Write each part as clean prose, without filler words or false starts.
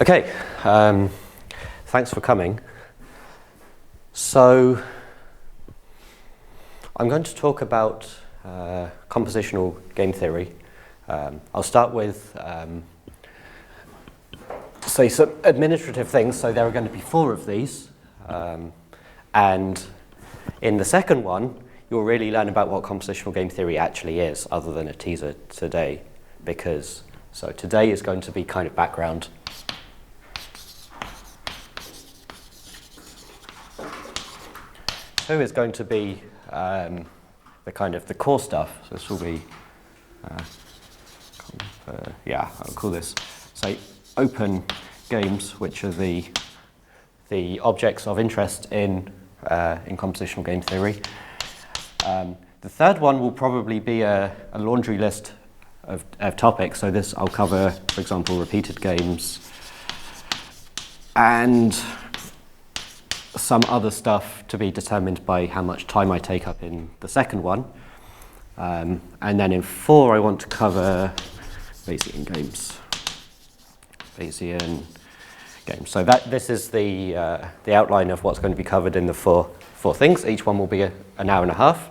Okay, thanks for coming. So I'm going to talk about compositional game theory. I'll start with say some administrative things. So there are going to be 4 of these, and in the second one you'll really learn about what compositional game theory actually is, other than a teaser today, because so today is going to be kind of background. Two is going to be the kind of the core stuff. So this will be, I'll call this, say, open games, which are the objects of interest in compositional game theory. The third one will probably be a laundry list of topics. So this I'll cover, for example, repeated games and some other stuff to be determined by how much time I take up in the second one. And then in 4 I want to cover Bayesian games. So this is the outline of what's going to be covered in the four things. Each one will be an hour and a half.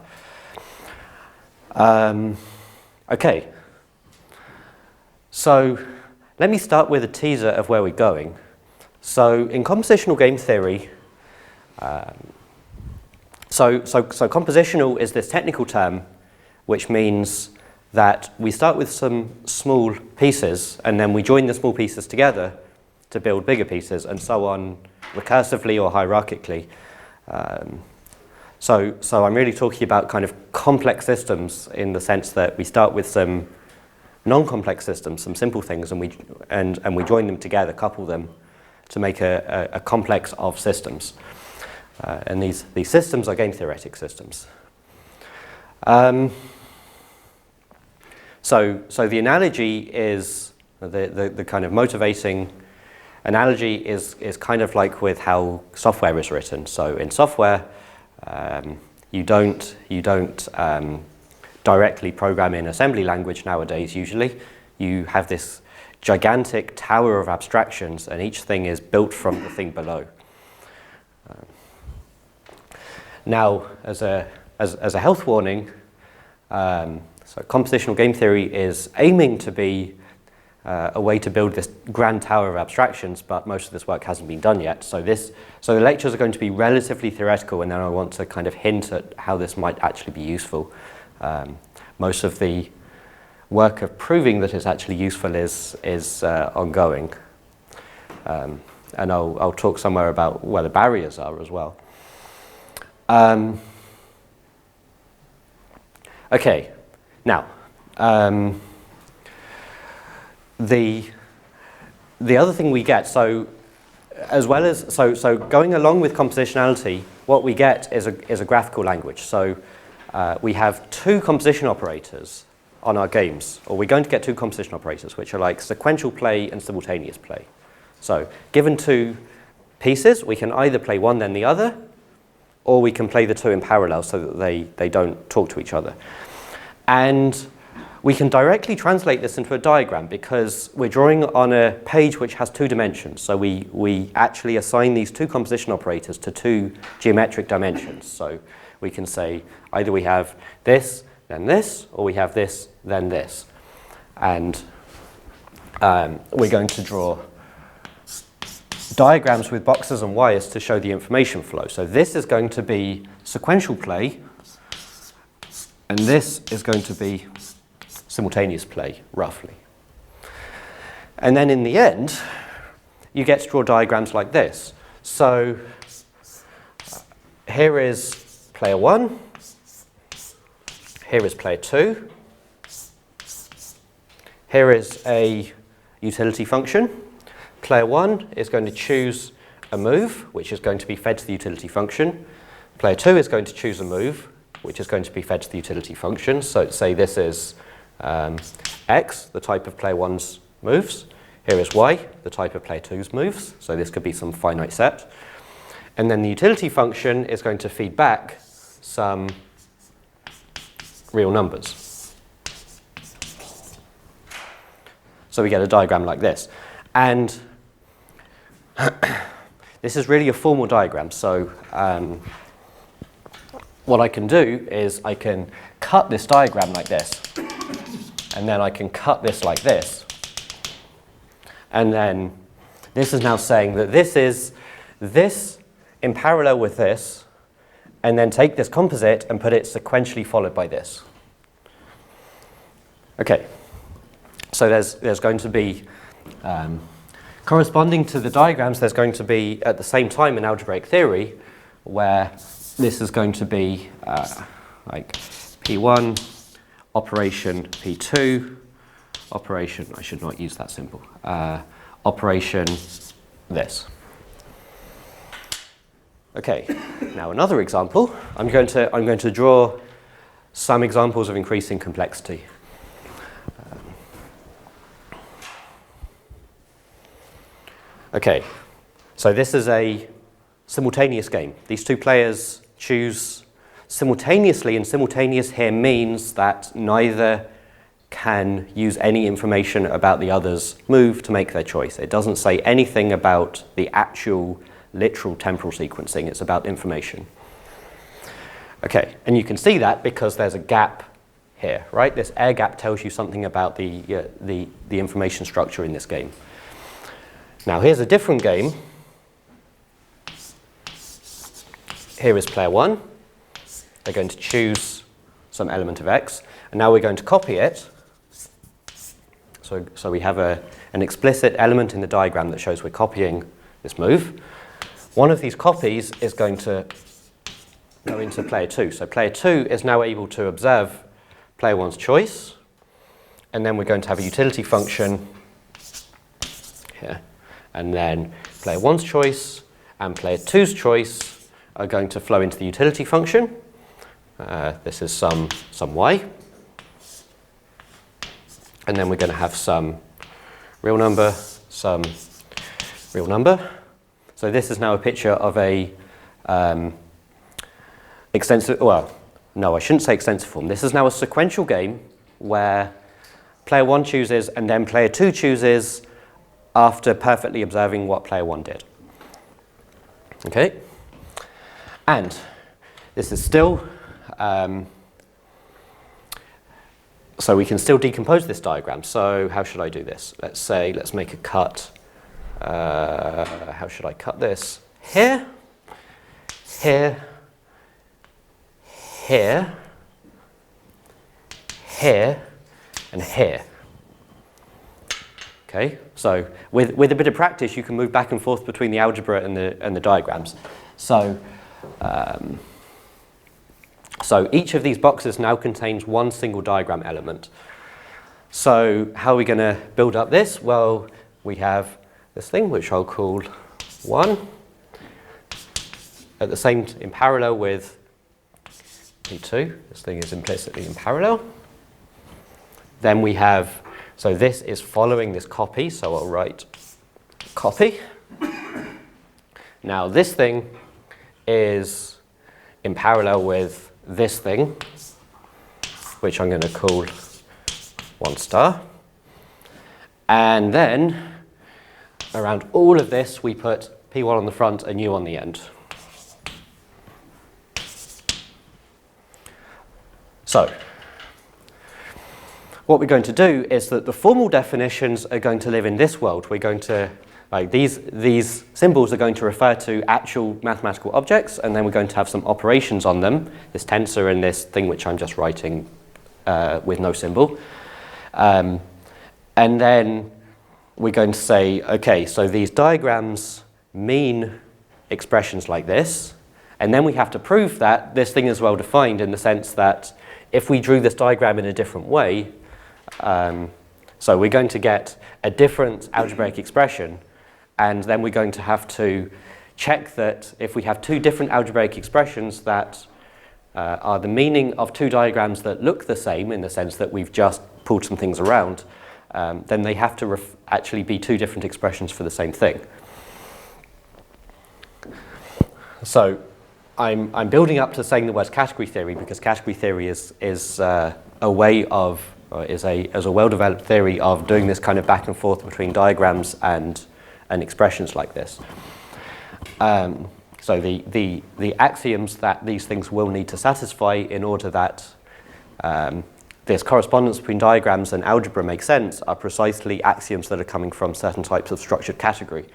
Okay. So let me start with a teaser of where we're going. So in compositional game theory, so compositional is this technical term which means that we start with some small pieces and then we join the small pieces together to build bigger pieces, and so on recursively or hierarchically. So I'm really talking about kind of complex systems in the sense that we start with some non-complex systems, some simple things, and we join them together, couple them to make a complex of systems. And these systems are game theoretic systems. So the analogy is, the kind of motivating analogy is kind of like with how software is written. So in software, you don't directly program in assembly language nowadays usually. You have this gigantic tower of abstractions and each thing is built from the thing below. Now, as a health warning, so compositional game theory is aiming to be a way to build this grand tower of abstractions, but most of this work hasn't been done yet. So the lectures are going to be relatively theoretical, and then I want to kind of hint at how this might actually be useful. Most of the work of proving that it's actually useful is ongoing, and I'll talk somewhere about where the barriers are as well. Okay, now the other thing we get, so going along with compositionality, what we get is a graphical language. So we have 2 composition operators on our games, or we're going to get 2 composition operators, which are like sequential play and simultaneous play. So given 2 pieces, we can either play one then the other, or we can play the 2 in parallel so that they don't talk to each other. And we can directly translate this into a diagram because we're drawing on a page which has 2 dimensions. So we actually assign these 2 composition operators to 2 geometric dimensions. So we can say either we have this, then this, or we have this, then this. And we're going to draw diagrams with boxes and wires to show the information flow. So this is going to be sequential play, and this is going to be simultaneous play, roughly. And then in the end, you get to draw diagrams like this. So here is player 1, here is player 2, here is a utility function. Player 1 is going to choose a move, which is going to be fed to the utility function. Player 2 is going to choose a move, which is going to be fed to the utility function. So say this is X, the type of player 1's moves. Here is Y, the type of player 2's moves. So this could be some finite set. And then the utility function is going to feed back some real numbers. So we get a diagram like this. And this is really a formal diagram. So what I can do is I can cut this diagram like this, and then I can cut this like this. And then this is now saying that this is this in parallel with this, and then take this composite and put it sequentially followed by this. Okay, so there's going to be, corresponding to the diagrams, there's going to be at the same time an algebraic theory where this is going to be like P1, operation P2, operation, I should not use that symbol, operation this. Okay, now another example. I'm going to draw some examples of increasing complexity. Okay, so this is a simultaneous game. These two players choose simultaneously, and simultaneous here means that neither can use any information about the other's move to make their choice. It doesn't say anything about the actual literal temporal sequencing, it's about information. Okay, and you can see that because there's a gap here, right? This air gap tells you something about the information structure in this game. Now here's a different game. Here is player one. They're going to choose some element of x, and now we're going to copy it. So we have an explicit element in the diagram that shows we're copying this move. One of these copies is going to go into player two. So player two is now able to observe player one's choice, and then we're going to have a utility function here. And then player one's choice and player two's choice are going to flow into the utility function. This is some y. And then we're going to have some real number, some real number. So this is now a picture of a extensive, well, no, I shouldn't say extensive form. This is now a sequential game where player one chooses and then player two chooses after perfectly observing what player one did. Okay? And this is still, so we can still decompose this diagram. So how should I do this? Let's make a cut. How should I cut this? Here, here, here, here, and here. Okay, so with a bit of practice, you can move back and forth between the algebra and the diagrams. So, so each of these boxes now contains one single diagram element. So how are we going to build up this? Well, we have this thing, which I'll call 1, at the same, in parallel with P2. This thing is implicitly in parallel. Then we have, so this is following this copy, so I'll write copy. Now this thing is in parallel with this thing, which I'm going to call 1 star. And then around all of this, we put P1 on the front and U on the end. So what we're going to do is that the formal definitions are going to live in this world. We're going to, like these symbols are going to refer to actual mathematical objects, and then we're going to have some operations on them, this tensor and this thing which I'm just writing with no symbol. And then we're going to say, okay, so these diagrams mean expressions like this, and then we have to prove that this thing is well defined in the sense that if we drew this diagram in a different way, so we're going to get a different algebraic expression, and then we're going to have to check that if we have two different algebraic expressions that are the meaning of two diagrams that look the same in the sense that we've just pulled some things around, then they have to actually be two different expressions for the same thing. So I'm building up to saying the word category theory because category theory is a way of, is a well-developed theory of doing this kind of back and forth between diagrams and and expressions like this. So the axioms that these things will need to satisfy in order that this correspondence between diagrams and algebra makes sense are precisely axioms that are coming from certain types of structured category.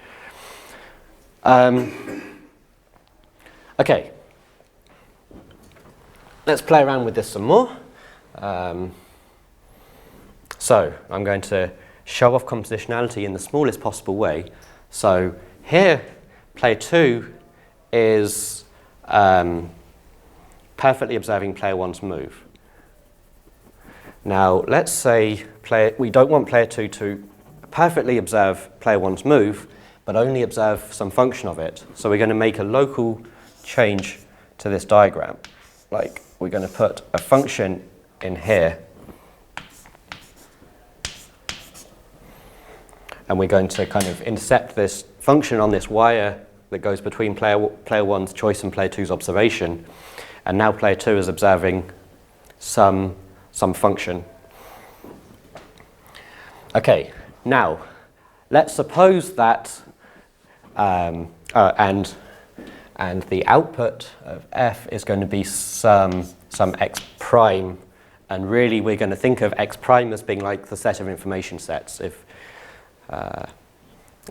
Okay, let's play around with this some more. So I'm going to show off compositionality in the smallest possible way. So here, player 2 is perfectly observing player 1's move. Now, let's say we don't want player 2 to perfectly observe player 1's move, but only observe some function of it. So we're going to make a local change to this diagram. Like, we're going to put a function in here, and we're going to kind of intercept this function on this wire that goes between player 1's choice and player 2's observation. And now player 2 is observing some function. Okay, now let's suppose that and the output of f is going to be some x prime, and really we're going to think of x prime as being like the set of information sets. If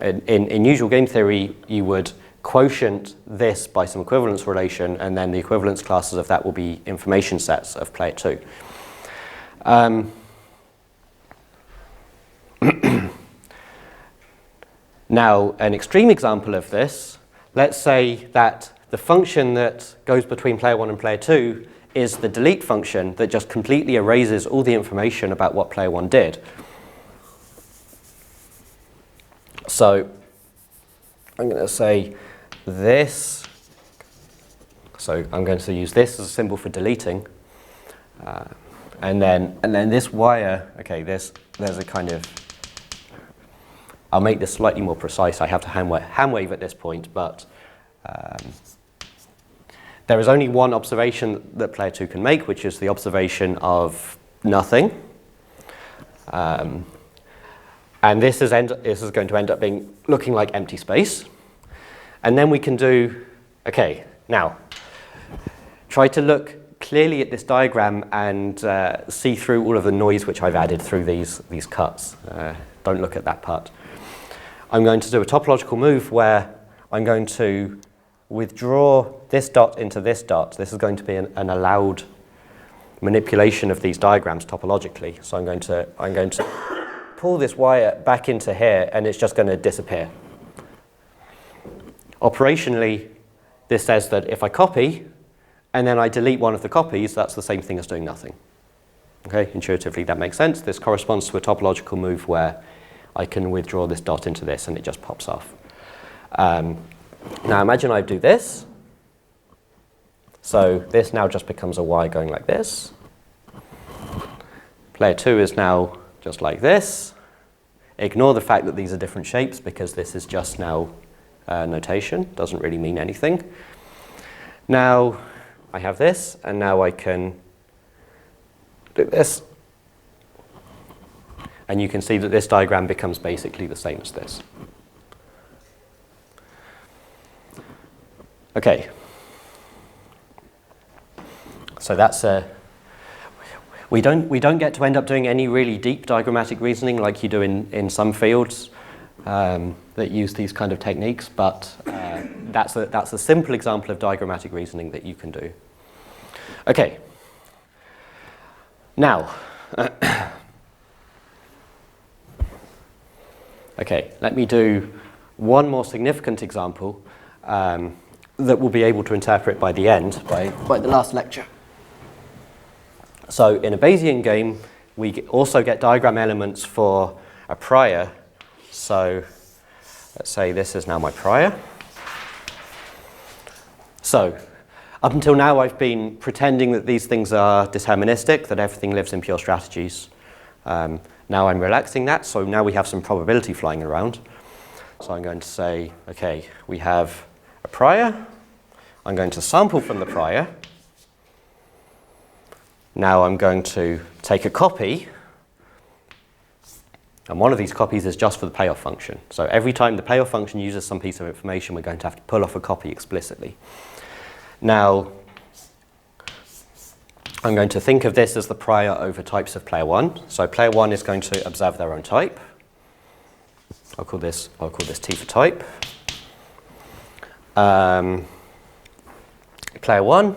in usual game theory, you would quotient this by some equivalence relation, and then the equivalence classes of that will be information sets of player 2. Now, an extreme example of this, let's say that the function that goes between player 1 and player 2 is the delete function that just completely erases all the information about what player 1 did. So I'm going to say this. So I'm going to use this as a symbol for deleting. And then this wire, okay, there's a kind of, I'll make this slightly more precise. I have to hand wave at this point, but there is only one observation that player 2 can make, which is the observation of nothing. And this is going to end up looking like empty space. And then we can do, okay, now, try to look clearly at this diagram and see through all of the noise which I've added through these cuts. Don't look at that part. I'm going to do a topological move where I'm going to withdraw this dot into this dot. This is going to be an allowed manipulation of these diagrams topologically. So I'm going to pull this wire back into here, and it's just going to disappear. Operationally, this says that if I copy and then I delete one of the copies, that's the same thing as doing nothing. Okay, intuitively that makes sense. This corresponds to a topological move where I can withdraw this dot into this and it just pops off. Now imagine I do this. So this now just becomes a Y going like this. Player 2 is now just like this. Ignore the fact that these are different shapes because this is just now notation. Doesn't really mean anything. Now I have this, and now I can do this. And you can see that this diagram becomes basically the same as this. Okay. So that's we don't get to end up doing any really deep diagrammatic reasoning like you do in some fields that use these kind of techniques, but that's a simple example of diagrammatic reasoning that you can do. Okay. Now, okay, let me do one more significant example that we'll be able to interpret by the end, by the last lecture. So in a Bayesian game, we also get diagram elements for a prior. So let's say this is now my prior. So up until now, I've been pretending that these things are deterministic, that everything lives in pure strategies. Now I'm relaxing that, so now we have some probability flying around. So I'm going to say, okay, we have a prior. I'm going to sample from the prior. Now I'm going to take a copy And one of these copies is just for the payoff function. So every time the payoff function uses some piece of information, we're going to have to pull off a copy explicitly. Now, I'm going to think of this as the prior over types of player 1. So player 1 is going to observe their own type. I'll call this T for type. Player 1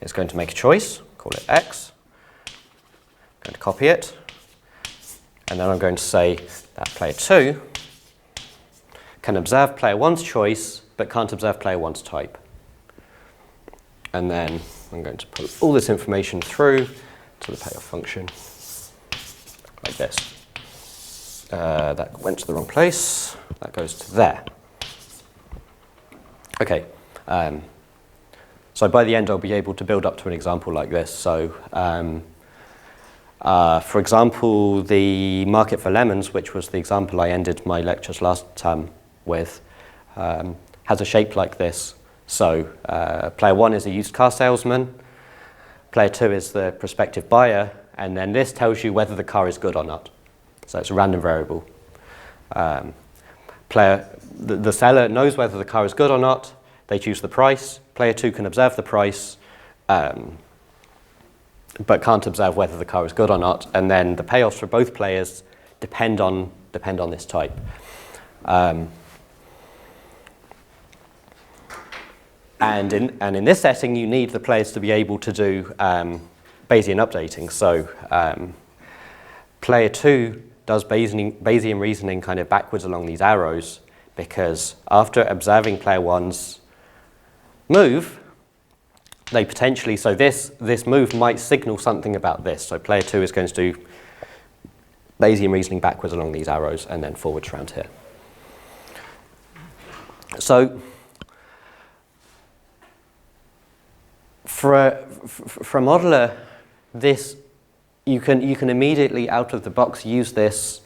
is going to make a choice, call it X. I'm going to copy it. And then I'm going to say that player 2 can observe player 1's choice, but can't observe player 1's type. And then I'm going to put all this information through to the payoff function, like this. That went to the wrong place. That goes to there. Okay. So by the end, I'll be able to build up to an example like this. So, for example, the market for lemons, which was the example I ended my lectures last term with, has a shape like this. So player 1 is a used car salesman, player 2 is the prospective buyer, and then this tells you whether the car is good or not. So it's a random variable. The seller knows whether the car is good or not. They choose the price. Player 2 can observe the price, but can't observe whether the car is good or not. And then the payoffs for both players depend on this type. And in this setting, you need the players to be able to do Bayesian updating. So player 2 does Bayesian reasoning kind of backwards along these arrows, because after observing player 1's move, they potentially, so this move might signal something about this. So player 2 is going to do Bayesian reasoning backwards along these arrows and then forwards around here. So for a modeler, this you can immediately out of the box use this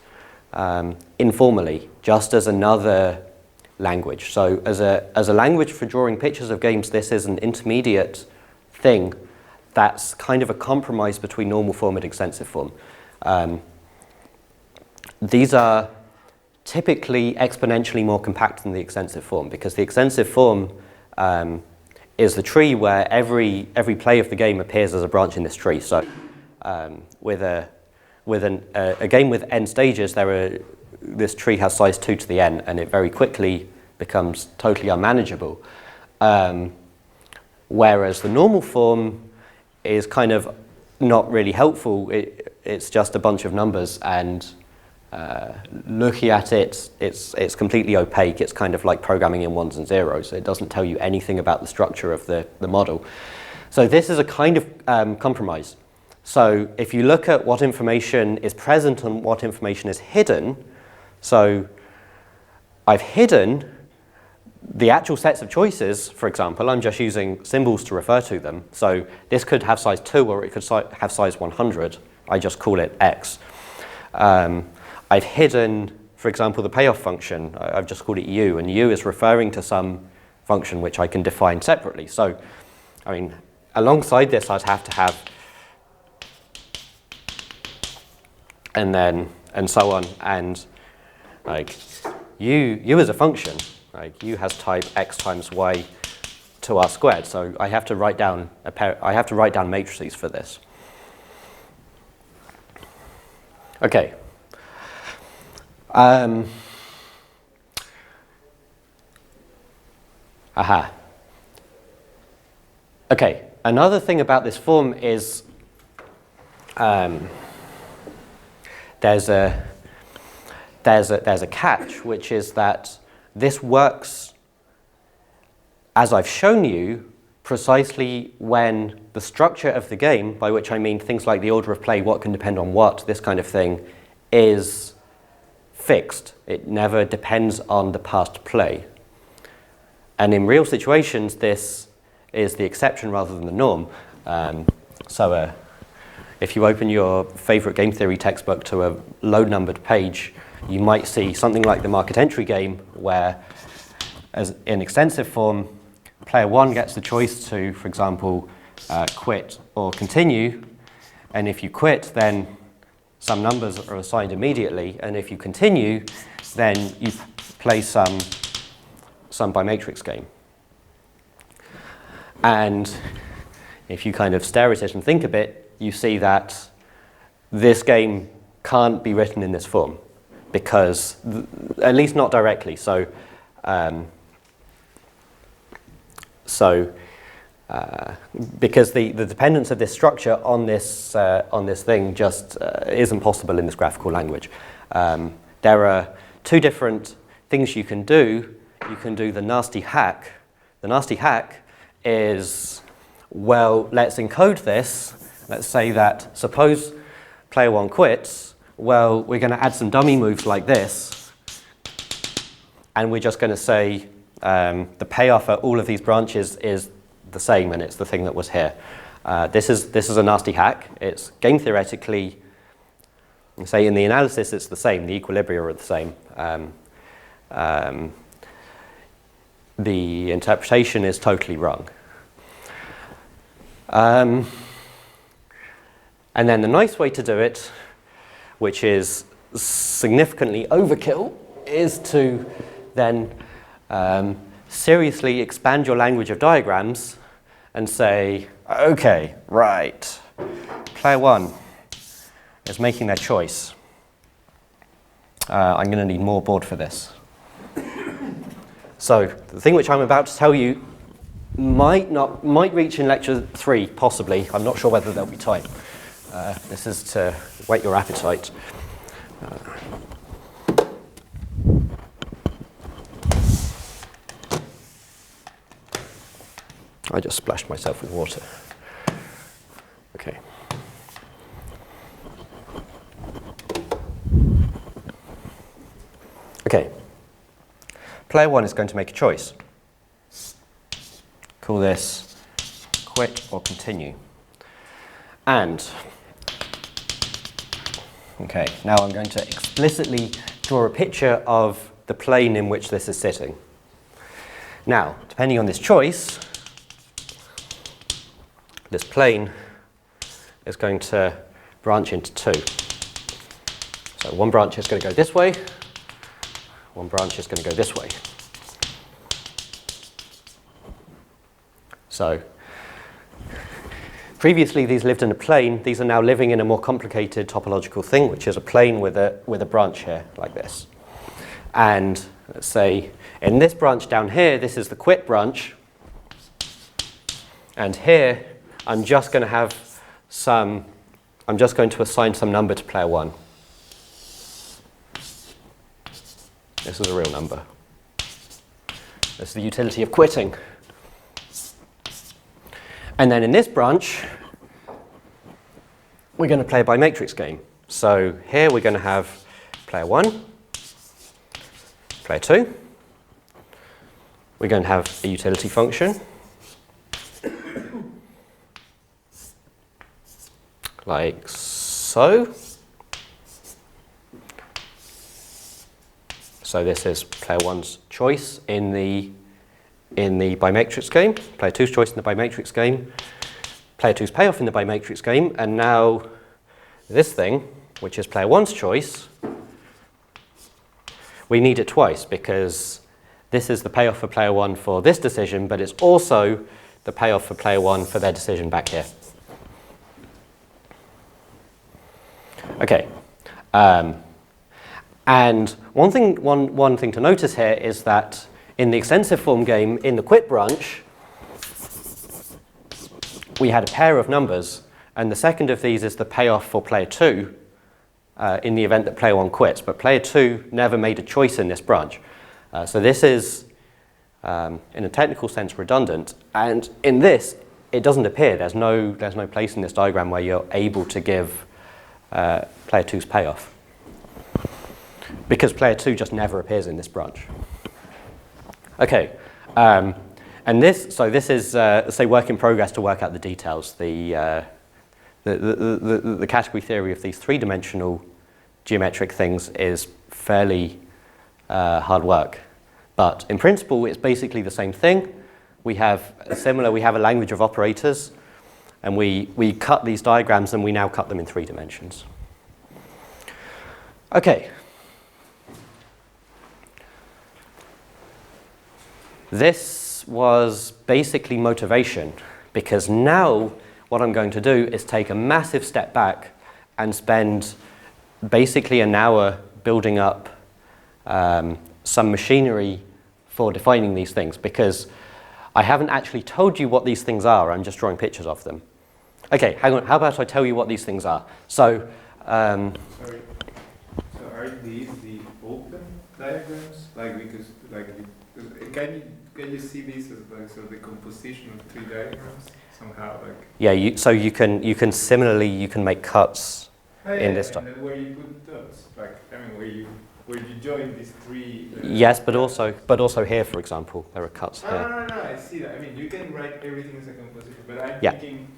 informally, just as another language. So as a language for drawing pictures of games, this is an intermediate thing that's kind of a compromise between normal form and extensive form. These are typically exponentially more compact than the extensive form, because the extensive form is the tree where every play of the game appears as a branch in this tree. So with a game with n stages, this tree has size 2 to the n, and it very quickly becomes totally unmanageable. Whereas the normal form is kind of not really helpful. It's just a bunch of numbers, and looking at it, it's completely opaque. It's kind of like programming in ones and zeros. It doesn't tell you anything about the structure of the model. So this is a kind of compromise. So if you look at what information is present and what information is hidden, so I've hidden the actual sets of choices. For example, I'm just using symbols to refer to them. So this could have size 2 or it could have size 100. I just call it X. I've hidden, for example, the payoff function. I've just called it U, and U is referring to some function which I can define separately. So, I mean, alongside this, I'd have to have and so on, and like U is a function. Like U has type X times Y to R squared. So I have to write down matrices for this. Okay. Okay. Another thing about this form is there's a catch, which is that this works, as I've shown you, precisely when the structure of the game, by which I mean things like the order of play, what can depend on what, this kind of thing, is fixed. It never depends on the past play. And in real situations, this is the exception rather than the norm. If you open your favorite game theory textbook to a low-numbered page, you might see something like the market entry game, where, as in extensive form, player 1 gets the choice to, for example, quit or continue. And if you quit, then some numbers are assigned immediately, and if you continue, then you play some bimatrix game. And if you kind of stare at it and think a bit, you see that this game can't be written in this form, because, at least not directly. Because the dependence of this structure on this thing just isn't possible in this graphical language. There are two different things you can do. You can do the nasty hack. The nasty hack is, well, let's encode this. Let's say that, suppose player one quits. Well, we're going to add some dummy moves like this, and we're just going to say the payoff for all of these branches is the same, and it's the thing that was here. This is a nasty hack. It's game theoretically, say in the analysis, it's the same. The equilibria are the same. The interpretation is totally wrong. And then the nice way to do it, which is significantly overkill, is to then seriously expand your language of diagrams and say, okay, right, player one is making their choice. I'm going to need more board for this. So the thing which I'm about to tell you might reach in lecture 3, possibly. I'm not sure whether there'll be time. This is to whet your appetite. I just splashed myself with water. Okay. Okay. Player one is going to make a choice. Call this quit or continue. And, okay, now I'm going to explicitly draw a picture of the plane in which this is sitting. Now, depending on this choice, this plane is going to branch into 2. So one branch is going to go this way, one branch is going to go this way. So previously these lived in a plane. These are now living in a more complicated topological thing, which is a plane with a branch here, like this. And let's say in this branch down here, this is the quit branch. And here, I'm just going to assign some number to player one. This is a real number. This is the utility of quitting. And then in this branch, we're going to play a bimatrix game. So here we're going to have player one, player two. We're going to have a utility function. Like so. So this is player one's choice in the bimatrix game, player two's choice in the bimatrix game, player two's payoff in the bimatrix game, and now this thing, which is player one's choice, we need it twice because this is the payoff for player one for this decision, but it's also the payoff for player one for their decision back here. Okay. And one thing to notice here is that in the extensive form game, in the quit branch, we had a pair of numbers, and the second of these is the payoff for player two in the event that player one quits. But player two never made a choice in this branch. So this is, in a technical sense, redundant. And in this, it doesn't appear. There's no place in this diagram where you're able to give player two's payoff, because player two just never appears in this branch. Okay, and this is say work in progress to work out the details. The category theory of these three-dimensional geometric things is fairly hard work, but in principle it's basically the same thing. We have a language of operators, and we cut these diagrams and we now cut them in 3 dimensions. Okay. This was basically motivation, because now what I'm going to do is take a massive step back and spend basically an hour building up some machinery for defining these things, because I haven't actually told you what these things are, I'm just drawing pictures of them. Okay, hang on, how about I tell you what these things are? So, Sorry. So are these the open diagrams? Like, because, can you see these as like, so the composition of three diagrams somehow, like? Yeah, so you can similarly, you can make cuts in this stuff. And then where you put dots, like, I mean, where you join these three. Yes, but also here, for example, there are cuts here. No, I see that. I mean, you can write everything as a composition, but I'm Yeah. thinking.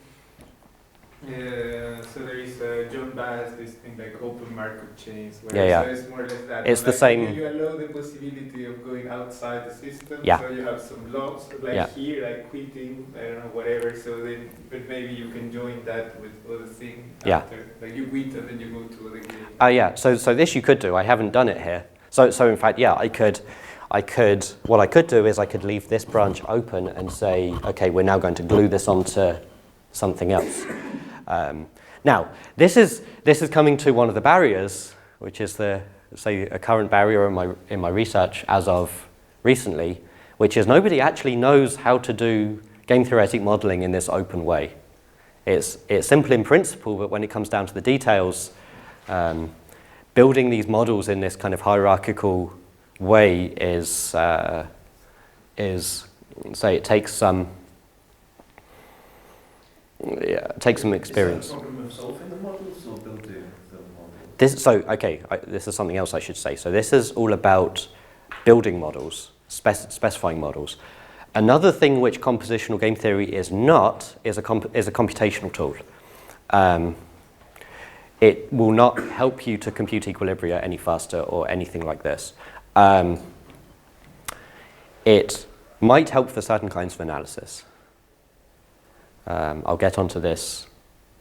So there is John Bass, this thing like open Markov chains, where Yeah. so it's more or less that. It's like the same. You allow the possibility of going outside the system, Yeah. so you have some logs, like here, like quitting, I don't know, whatever. So then, but maybe you can join that with other thing after, like you quit and then you go to other game. Yeah. So this you could do. I haven't done it here. So in fact, yeah, I could. What I could do is I could leave this branch open and say, okay, we're now going to glue this onto something else. Now, this is coming to one of the barriers, which is a current barrier in my research as of recently, which is nobody actually knows how to do game theoretic modeling in this open way. It's simple in principle, but when it comes down to the details, building these models in this kind of hierarchical way is it takes some. Yeah, it takes some experience. Is that a problem of solving the models or building the model? This is something else I should say. So this is all about building models, specifying models. Another thing which compositional game theory is not is a computational tool. It will not help you to compute equilibria any faster or anything like this. It might help for certain kinds of analysis. I'll get onto this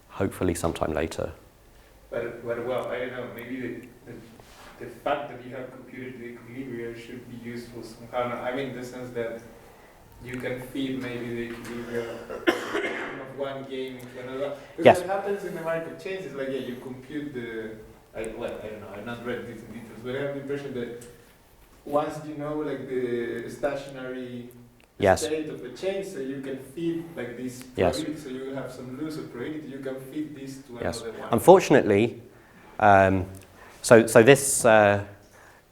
hopefully sometime later. But well, I don't know, maybe the fact that you have computed the equilibria should be useful somehow. I mean, in the sense that you can feed maybe the equilibria of one game into another. Because what happens in the Markov chains is like, yeah, you compute I don't know, I've not read this in details, but I have the impression that once you know like the stationary state of the chain, so you can feed like this probability, so you will have some loss of probability, you can feed this to another one. Unfortunately,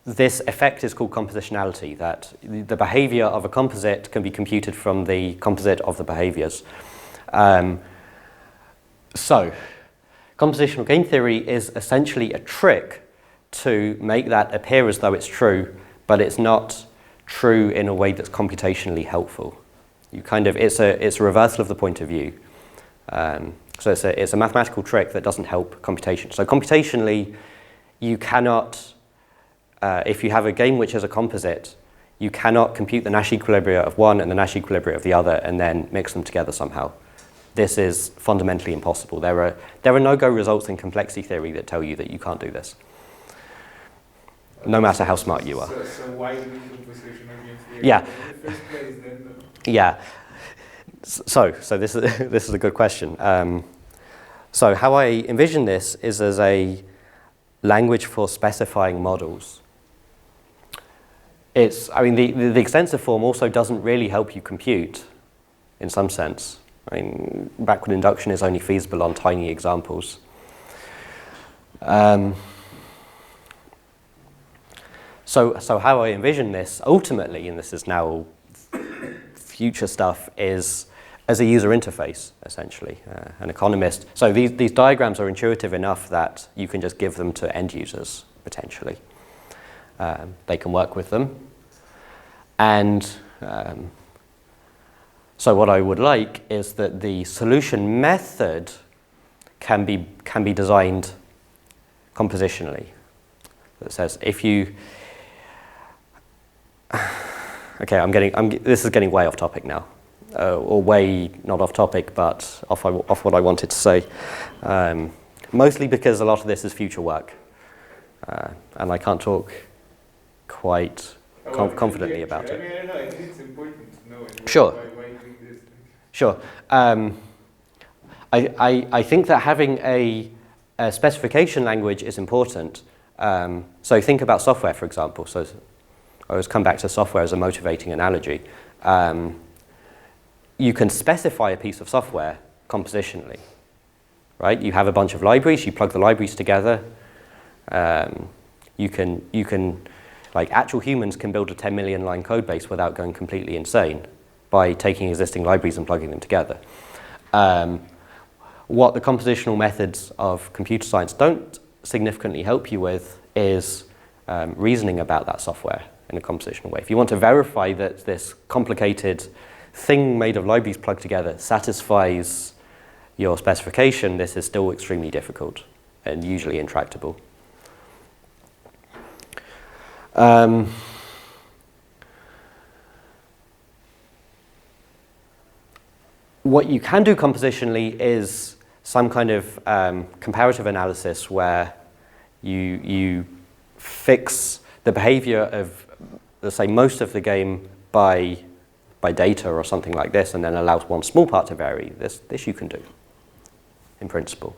this effect is called compositionality, that the behavior of a composite can be computed from the composite of the behaviors. So, compositional game theory is essentially a trick to make that appear as though it's true, but it's not true in a way that's computationally helpful. It's a reversal of the point of view. So it's a mathematical trick that doesn't help computation. So computationally, you cannot, if you have a game which is a composite, you cannot compute the Nash equilibria of one and the Nash equilibria of the other and then mix them together somehow. This is fundamentally impossible. There are no-go results in complexity theory that tell you that you can't do this, no matter how smart you are. So why do compositional game theory Yeah. in the first place then? Yeah. So this is a good question. So how I envision this is as a language for specifying models. The extensive form also doesn't really help you compute, in some sense. Backward induction is only feasible on tiny examples. So how I envision this ultimately, and this is now future stuff, is as a user interface, essentially, an economist. So these diagrams are intuitive enough that you can just give them to end users, potentially. They can work with them. And so what I would like is that the solution method can be designed compositionally. It says if you... Okay, this is getting way off topic now. Or way not off topic, but off what I wanted to say. Mostly because a lot of this is future work. And I can't talk quite confidently about I it. mean, I don't know, I think it's important to know it. Sure. Why doing this? Sure. I think that having a specification language is important. So think about software, for example. So I always come back to software as a motivating analogy. You can specify a piece of software compositionally, right? You have a bunch of libraries, you plug the libraries together. You can, like actual humans can build a 10 million line code base without going completely insane by taking existing libraries and plugging them together. What the compositional methods of computer science don't significantly help you with is reasoning about that software in a compositional way. If you want to verify that this complicated thing made of libraries plugged together satisfies your specification, this is still extremely difficult and usually intractable. What you can do compositionally is some kind of comparative analysis where you fix the behavior of, let's say, most of the game by data or something like this, and then allows one small part to vary. This you can do, in principle.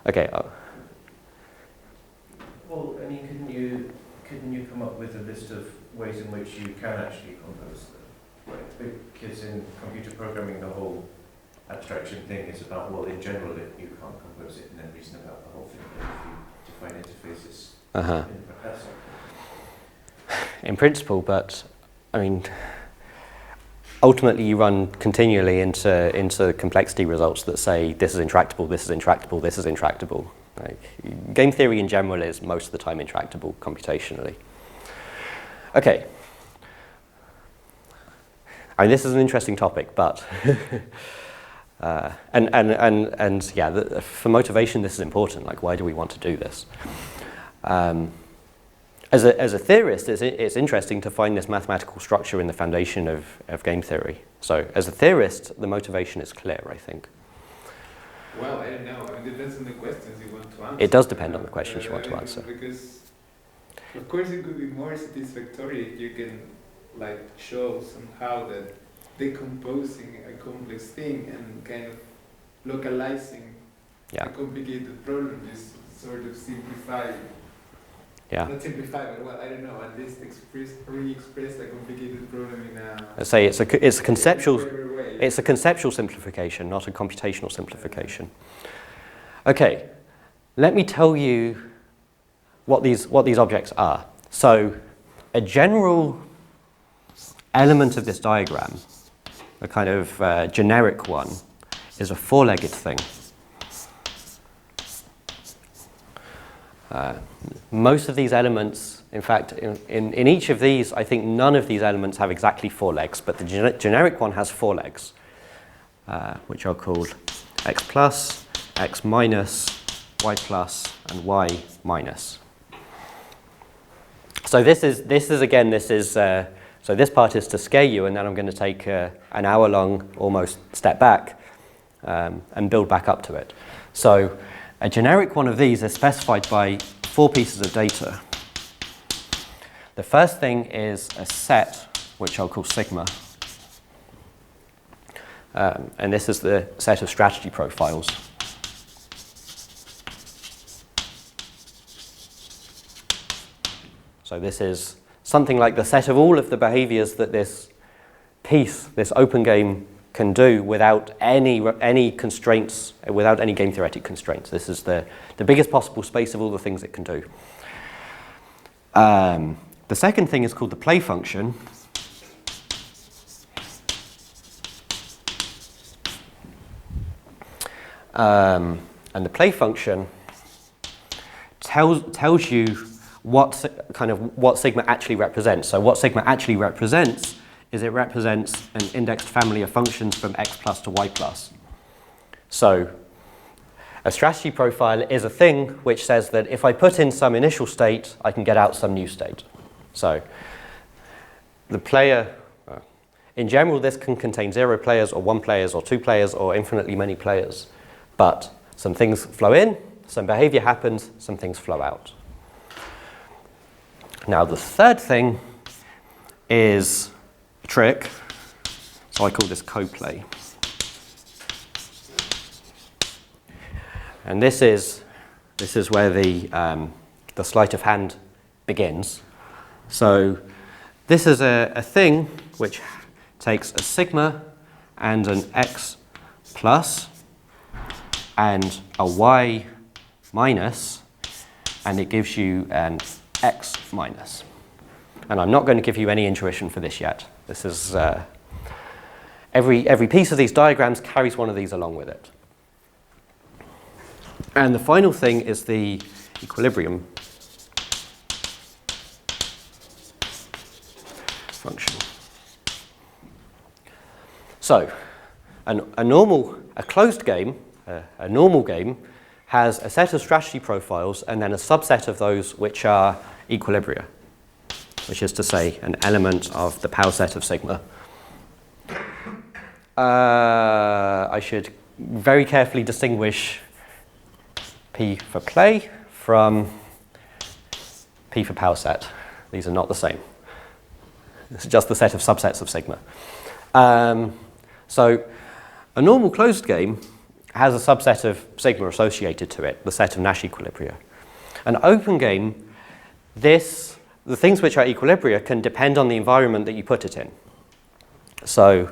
Okay. Well, I mean, couldn't you come up with a list of ways in which you can actually compose them? Right? Because in computer programming, the whole abstraction thing is about, well, in general, you can't compose it, and then reason about the whole thing. But if you define interfaces, that's something. In principle, but I mean, ultimately you run continually into complexity results that say this is intractable, this is intractable, this is intractable. Like, game theory in general is most of the time intractable computationally. Okay. I mean, this is an interesting topic, but and yeah, for motivation, this is important. Like, why do we want to do this? As a theorist, it's interesting to find this mathematical structure in the foundation of game theory. So, as a theorist, the motivation is clear, I think. Well, I don't know. I mean, it depends on the questions you want to answer. It does depend on the questions you want to answer. Because, of course, it could be more satisfactory if you can, like, show somehow that decomposing a complex thing and kind of localizing a complicated problem is sort of simplified. Yeah. Not simplify, but well, I don't know. At least re-express a complicated problem in a. Let's say it's a conceptual. Way. It's a conceptual simplification, not a computational simplification. Okay, let me tell you what these objects are. So, a general element of this diagram, a kind of generic one, is a four-legged thing. Most of these elements, in fact, in each of these, I think none of these elements have exactly four legs, but the generic one has four legs, which are called x plus, x minus, y plus, and y minus. So so this part is to scare you, and then I'm going to take an hour-long almost step back and build back up to it. So a generic one of these is specified by four pieces of data. The first thing is a set, which I'll call sigma. And this is the set of strategy profiles. So this is something like the set of all of the behaviors that this piece, this open game, can do without any constraints, without any game theoretic constraints. This is the biggest possible space of all the things it can do. The second thing is called the play function. And the play function tells you what sigma actually represents. So what sigma actually represents is it represents an indexed family of functions from x plus to y plus. So a strategy profile is a thing which says that if I put in some initial state, I can get out some new state. So the player, in general, this can contain 0 players or 1 players or 2 players or infinitely many players. But some things flow in, some behavior happens, some things flow out. Now the third thing is a trick, so I call this co-play. And this is where the sleight of hand begins. So this is a thing which takes a sigma and an x plus and a y minus, and it gives you an x minus. And I'm not going to give you any intuition for this yet. This is every piece of these diagrams carries one of these along with it. And the final thing is the equilibrium function. So, a closed game, a normal game, has a set of strategy profiles and then a subset of those which are equilibria, which is to say an element of the power set of sigma. I should very carefully distinguish P for play from P for power set. These are not the same. It's just the set of subsets of sigma. So a normal closed game has a subset of sigma associated to it, the set of Nash equilibria. An open game, the things which are equilibria can depend on the environment that you put it in. So,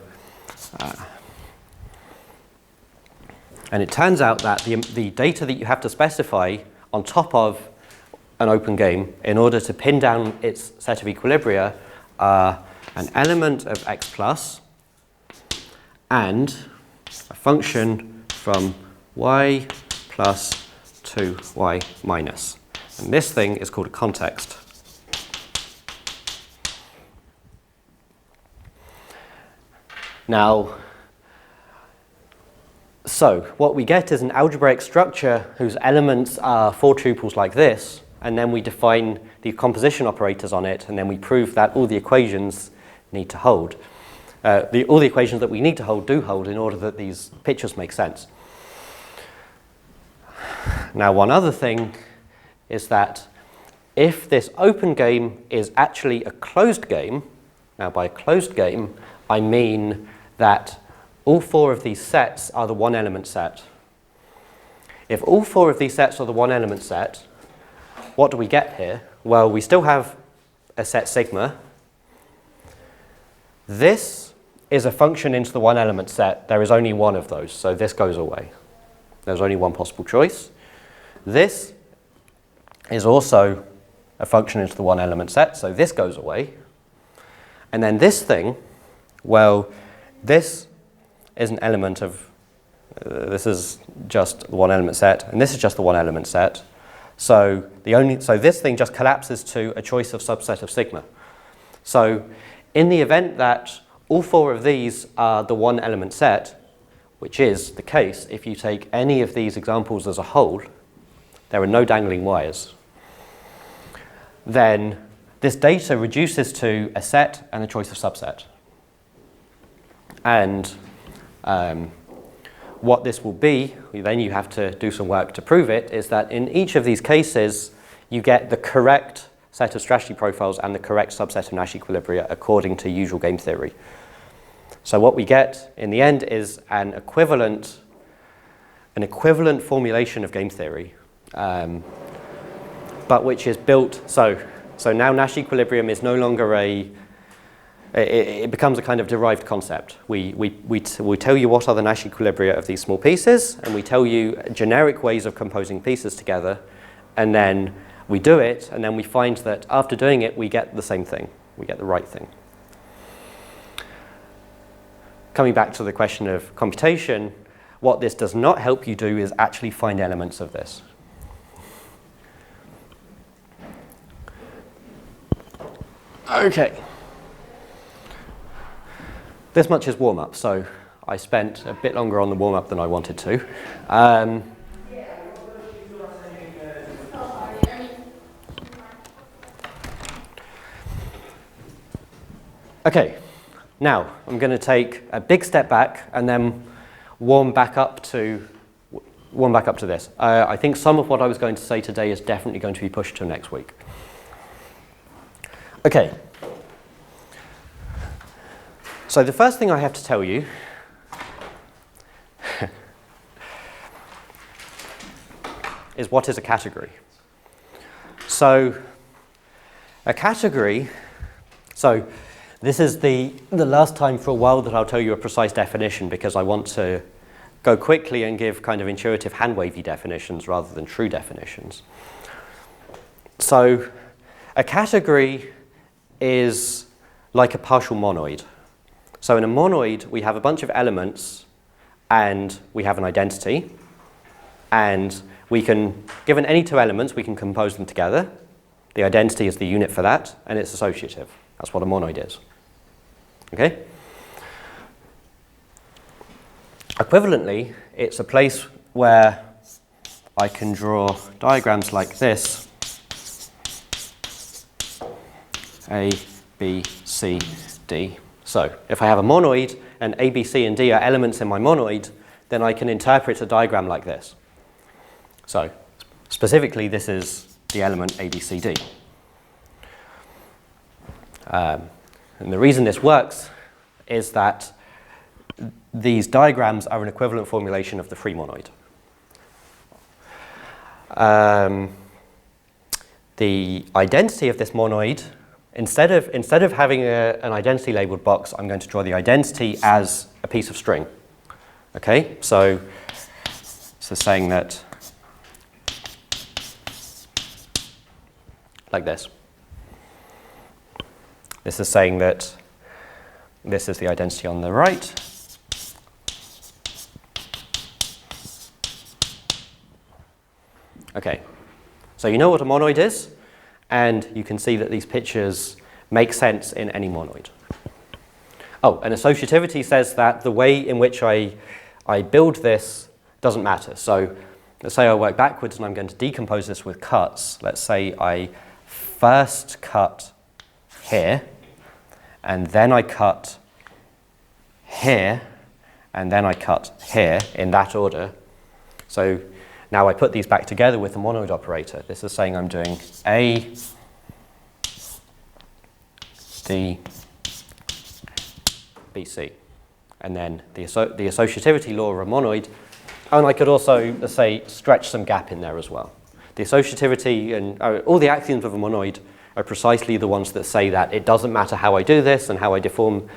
and it turns out that the data that you have to specify on top of an open game in order to pin down its set of equilibria are an element of x plus and a function from y plus to y minus. And this thing is called a context. Now, so what we get is an algebraic structure whose elements are 4 tuples like this, and then we define the composition operators on it, and then we prove that all the equations need to hold. All the equations that we need to hold do hold in order that these pictures make sense. Now, one other thing is that if this open game is actually a closed game, now by closed game, I mean that all 4 of these sets are the one element set. If all 4 of these sets are the one element set, what do we get here? Well, we still have a set sigma. This is a function into the one element set. There is only one of those, so this goes away. There's only one possible choice. This is also a function into the one element set, so this goes away. And then this thing, well, this is an element of, this is just the one element set, and this is just the one element set. So this thing just collapses to a choice of subset of sigma. So in the event that all 4 of these are the one element set, which is the case if you take any of these examples as a whole, there are no dangling wires, then this data reduces to a set and a choice of subset. And what this will be, then you have to do some work to prove it, is that in each of these cases you get the correct set of strategy profiles and the correct subset of Nash equilibria according to usual game theory. So what we get in the end is an equivalent formulation of game theory, but which is built, so now Nash equilibrium is no longer it becomes a kind of derived concept. We tell you what are the Nash equilibria of these small pieces, and we tell you generic ways of composing pieces together, and then we do it, and then we find that after doing it, we get the same thing. We get the right thing. Coming back to the question of computation, what this does not help you do is actually find elements of this. Okay. This much is warm-up, so I spent a bit longer on the warm-up than I wanted to. Okay, now I'm going to take a big step back and then warm back up to warm back up to this. I think some of what I was going to say today is definitely going to be pushed to next week. Okay. So the first thing I have to tell you is what is a category. So a category, so this is the last time for a while that I'll tell you a precise definition, because I want to go quickly and give kind of intuitive hand-wavy definitions rather than true definitions. So a category is like a partial monoid. So in a monoid, we have a bunch of elements and we have an identity, and we can, given any two elements, we can compose them together. The identity is the unit for that, and it's associative. That's what a monoid is. Okay? Equivalently, it's a place where I can draw diagrams like this. A, B, C, D. So if I have a monoid and A, B, C, and D are elements in my monoid, then I can interpret a diagram like this. So specifically, this is the element A, B, C, D. And the reason this works is that these diagrams are an equivalent formulation of the free monoid. The identity of this monoid, instead of having an identity labeled box, I'm going to draw the identity as a piece of string. Okay, so saying that like this. This is saying that this is the identity on the right. Okay, so you know what a monoid is, and you can see that these pictures make sense in any monoid. Oh, and associativity says that the way in which I build this doesn't matter. So let's say I work backwards and I'm going to decompose this with cuts. Let's say I first cut here, and then I cut here, and then I cut here in that order. So now I put these back together with the monoid operator. This is saying I'm doing A, D, B, C. And then the associativity law of a monoid, and I could also, let's say, stretch some gap in there as well. The associativity and all the axioms of a monoid are precisely the ones that say that it doesn't matter how I do this and how I deform,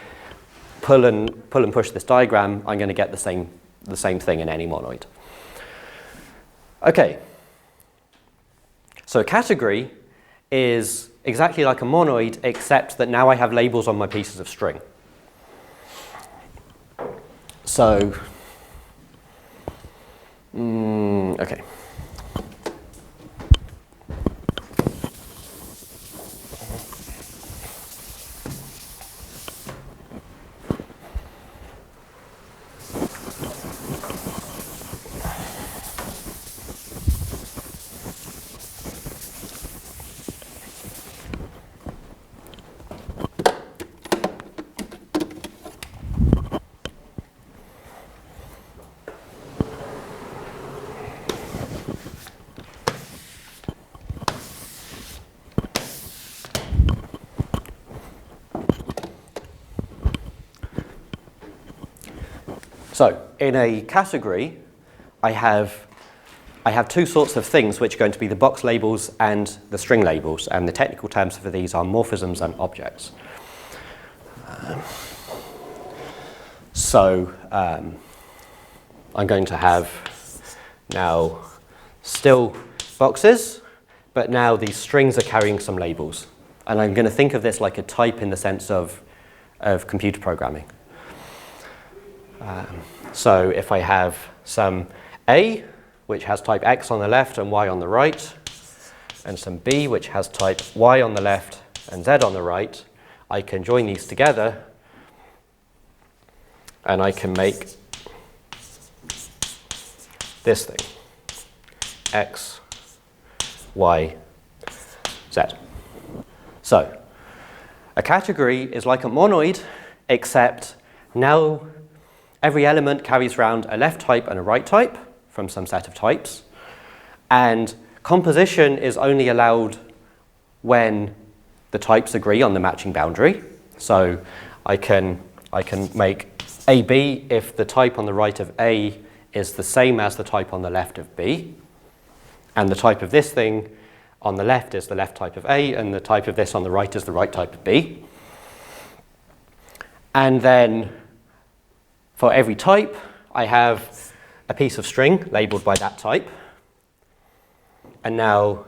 pull and push this diagram, I'm going to get the same thing in any monoid. Okay, so a category is exactly like a monoid, except that now I have labels on my pieces of string. So, okay. So in a category, I have two sorts of things which are going to be the box labels and the string labels, and the technical terms for these are morphisms and objects. I'm going to have now still boxes, but now these strings are carrying some labels. And I'm going to think of this like a type in the sense of computer programming. So if I have some A, which has type X on the left and Y on the right, and some B, which has type Y on the left and Z on the right, I can join these together and I can make this thing, X, Y, Z. So a category is like a monoid, except now every element carries around a left type and a right type from some set of types. And composition is only allowed when the types agree on the matching boundary. So I can make AB if the type on the right of A is the same as the type on the left of B. And the type of this thing on the left is the left type of A, and the type of this on the right is the right type of B. And then for every type, I have a piece of string labeled by that type. And now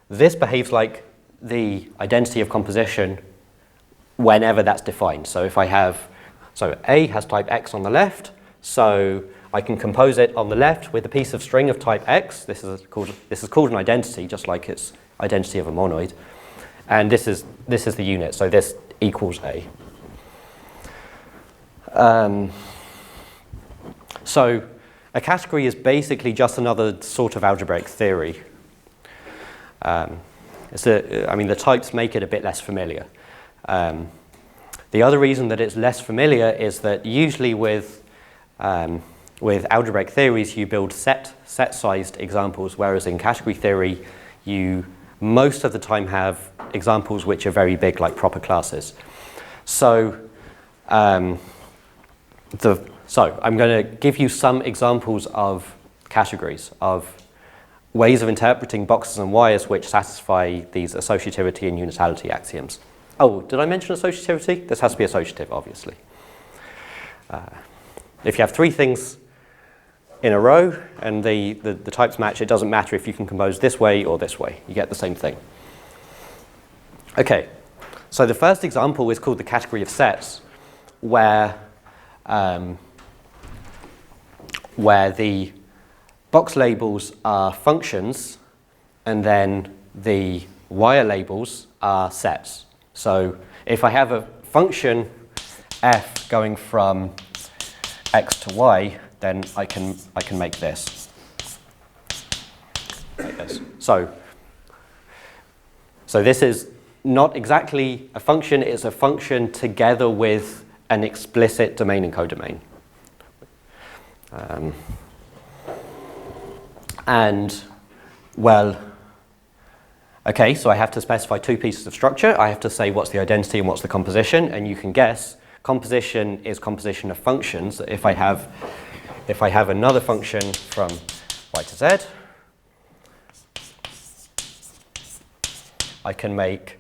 this behaves like the identity of composition whenever that's defined. So if I have, so A has type X on the left, so I can compose it on the left with a piece of string of type X. This is called an identity, just like its identity of a monoid. And this is the unit, so this equals A. So a category is basically just another sort of algebraic theory. The types make it a bit less familiar. The other reason that it's less familiar is that usually with algebraic theories, you build set-sized examples, whereas in category theory, you most of the time have examples which are very big, like proper classes. So, I'm going to give you some examples of categories, of ways of interpreting boxes and wires which satisfy these associativity and unitality axioms. Oh, did I mention associativity? This has to be associative, obviously. If you have three things in a row and the types match, it doesn't matter if you can compose this way or this way. You get the same thing. Okay, so the first example is called the category of sets, where the box labels are functions and then the wire labels are sets. So if I have a function f going from x to y, then I can make this. Like this. So this is not exactly a function, it's a function together with an explicit domain and codomain. Okay, so I have to specify two pieces of structure. I have to say what's the identity and what's the composition, and you can guess composition is composition of functions. If I have another function from y to z, I can make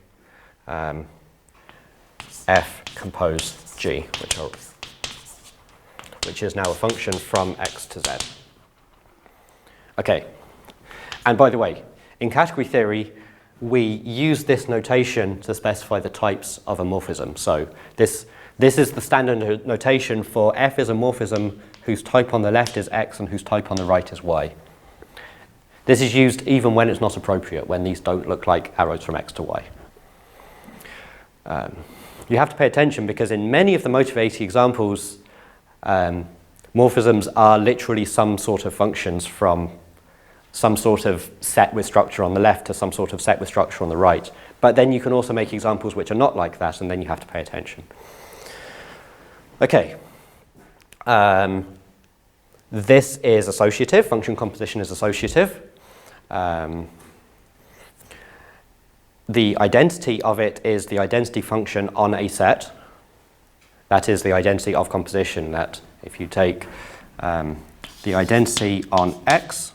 f compose g, which is now a function from x to z. Okay, and by the way, in category theory, we use this notation to specify the types of a morphism. So this is the standard notation for f is a morphism whose type on the left is x and whose type on the right is y. This is used even when it's not appropriate, when these don't look like arrows from x to y. You have to pay attention because in many of the motivating examples, morphisms are literally some sort of functions from some sort of set with structure on the left to some sort of set with structure on the right. But then you can also make examples which are not like that, and then you have to pay attention. Okay. This is associative. Function composition is associative. The identity of it is the identity function on a set. That is the identity of composition, that if you take the identity on x,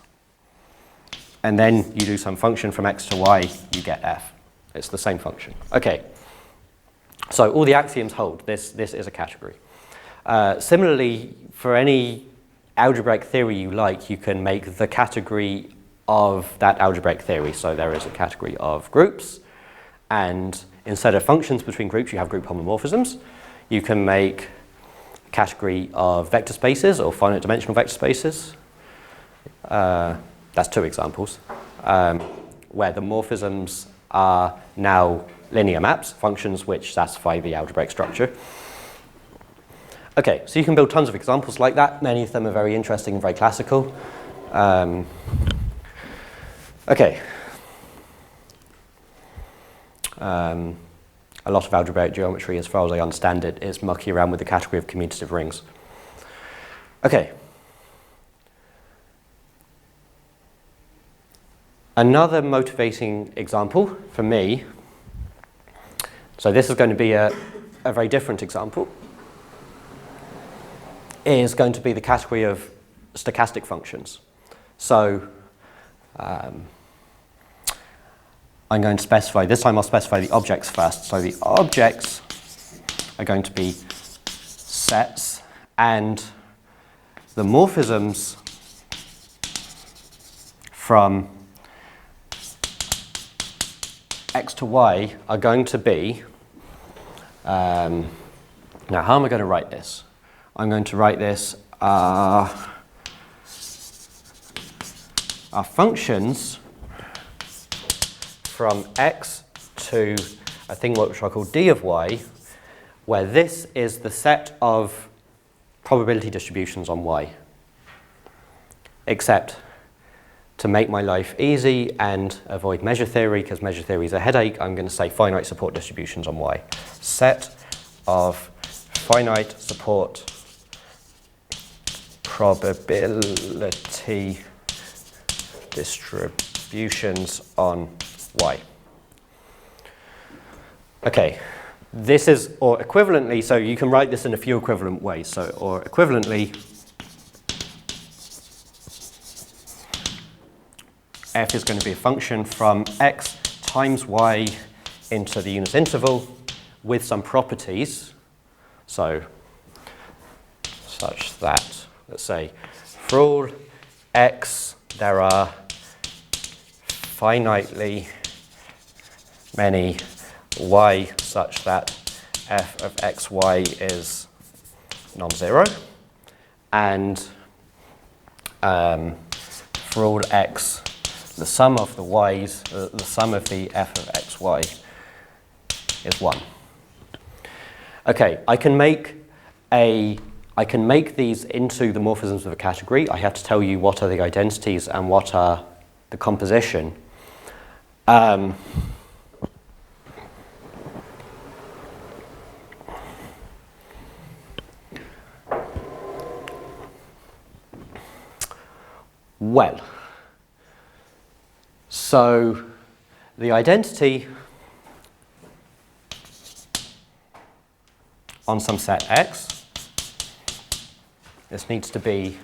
and then you do some function from x to y, you get f. It's the same function. Okay, so all the axioms hold. This is a category. Similarly, for any algebraic theory you like, you can make the category of that algebraic theory. So there is a category of groups, and instead of functions between groups, you have group homomorphisms. You can make a category of vector spaces or finite dimensional vector spaces. That's two examples, where the morphisms are now linear maps, functions which satisfy the algebraic structure. Okay, so you can build tons of examples like that. Many of them are very interesting and very classical. Okay. A lot of algebraic geometry, as far as I understand it, is mucking around with the category of commutative rings. Okay. Another motivating example for me, so this is going to be a very different example, is going to be the category of stochastic functions. So I'm going to specify, this time I'll specify the objects first. So the objects are going to be sets, and the morphisms from x to y are going to be, now how am I going to write this? I'm going to write this, are functions from x to a thing which I call d of y, where this is the set of probability distributions on y. Except, to make my life easy and avoid measure theory, because measure theory is a headache, I'm going to say finite support distributions on y. Set of finite support probability distributions on y. Okay, this is, or equivalently, so you can write this in a few equivalent ways. So, or equivalently, f is going to be a function from x times y into the unit interval with some properties. So, such that, let's say, for all x, there are finitely many y such that f of xy is non-zero, and for all x, the sum of the y's, the sum of the f of xy is 1. Okay, I can make these into the morphisms of a category. I have to tell you what are the identities and what are the composition. Well, so the identity on some set x, this needs to be,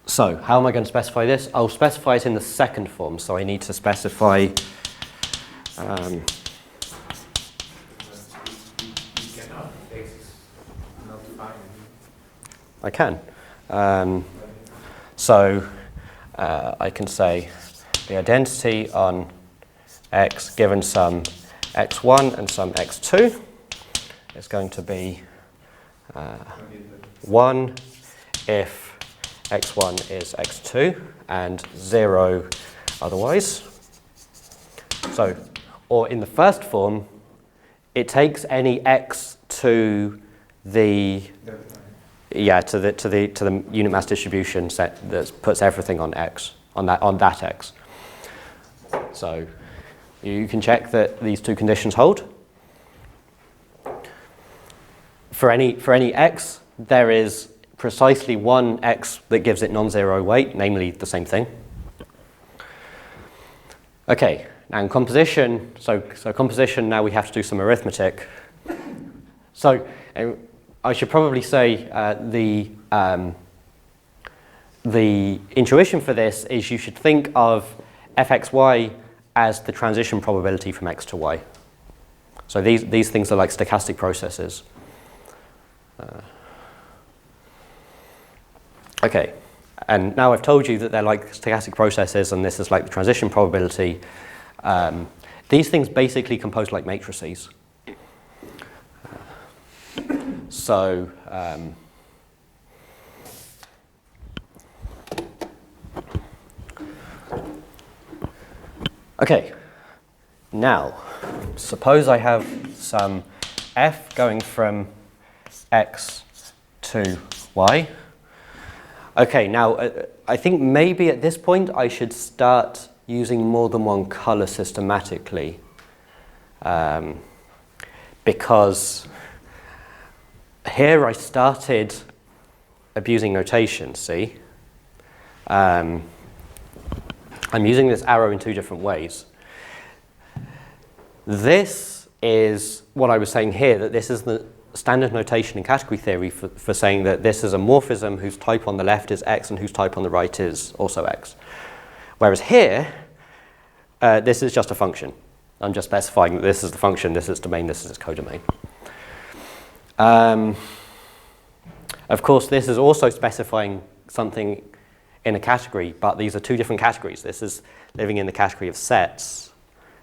so how am I going to specify this? I'll specify it in the second form, so I need to specify I can. So I can say the identity on x given some x1 and some x2 is going to be 1 if x1 is x2 and 0 otherwise. So, or in the first form, it takes any x to the to the unit mass distribution set that puts everything on x, on that x. So you can check that these two conditions hold. For any x, there is precisely one x that gives it non-zero weight, namely the same thing. Okay, now in composition, so composition, now we have to do some arithmetic. So I should probably say the intuition for this is you should think of fxy as the transition probability from x to y. So these things are like stochastic processes. Okay, and now I've told you that they're like stochastic processes and this is like the transition probability. These things basically compose like matrices. So okay, now suppose I have some f going from x to y. Okay, now I think maybe at this point I should start using more than one color systematically, because here I started abusing notation, see? I'm using this arrow in two different ways. This is what I was saying here, that this is the standard notation in category theory for saying that this is a morphism whose type on the left is X and whose type on the right is also X. Whereas here, this is just a function. I'm just specifying that this is the function, this is domain, this is its codomain. Of course, this is also specifying something in a category, but these are two different categories. This is living in the category of sets.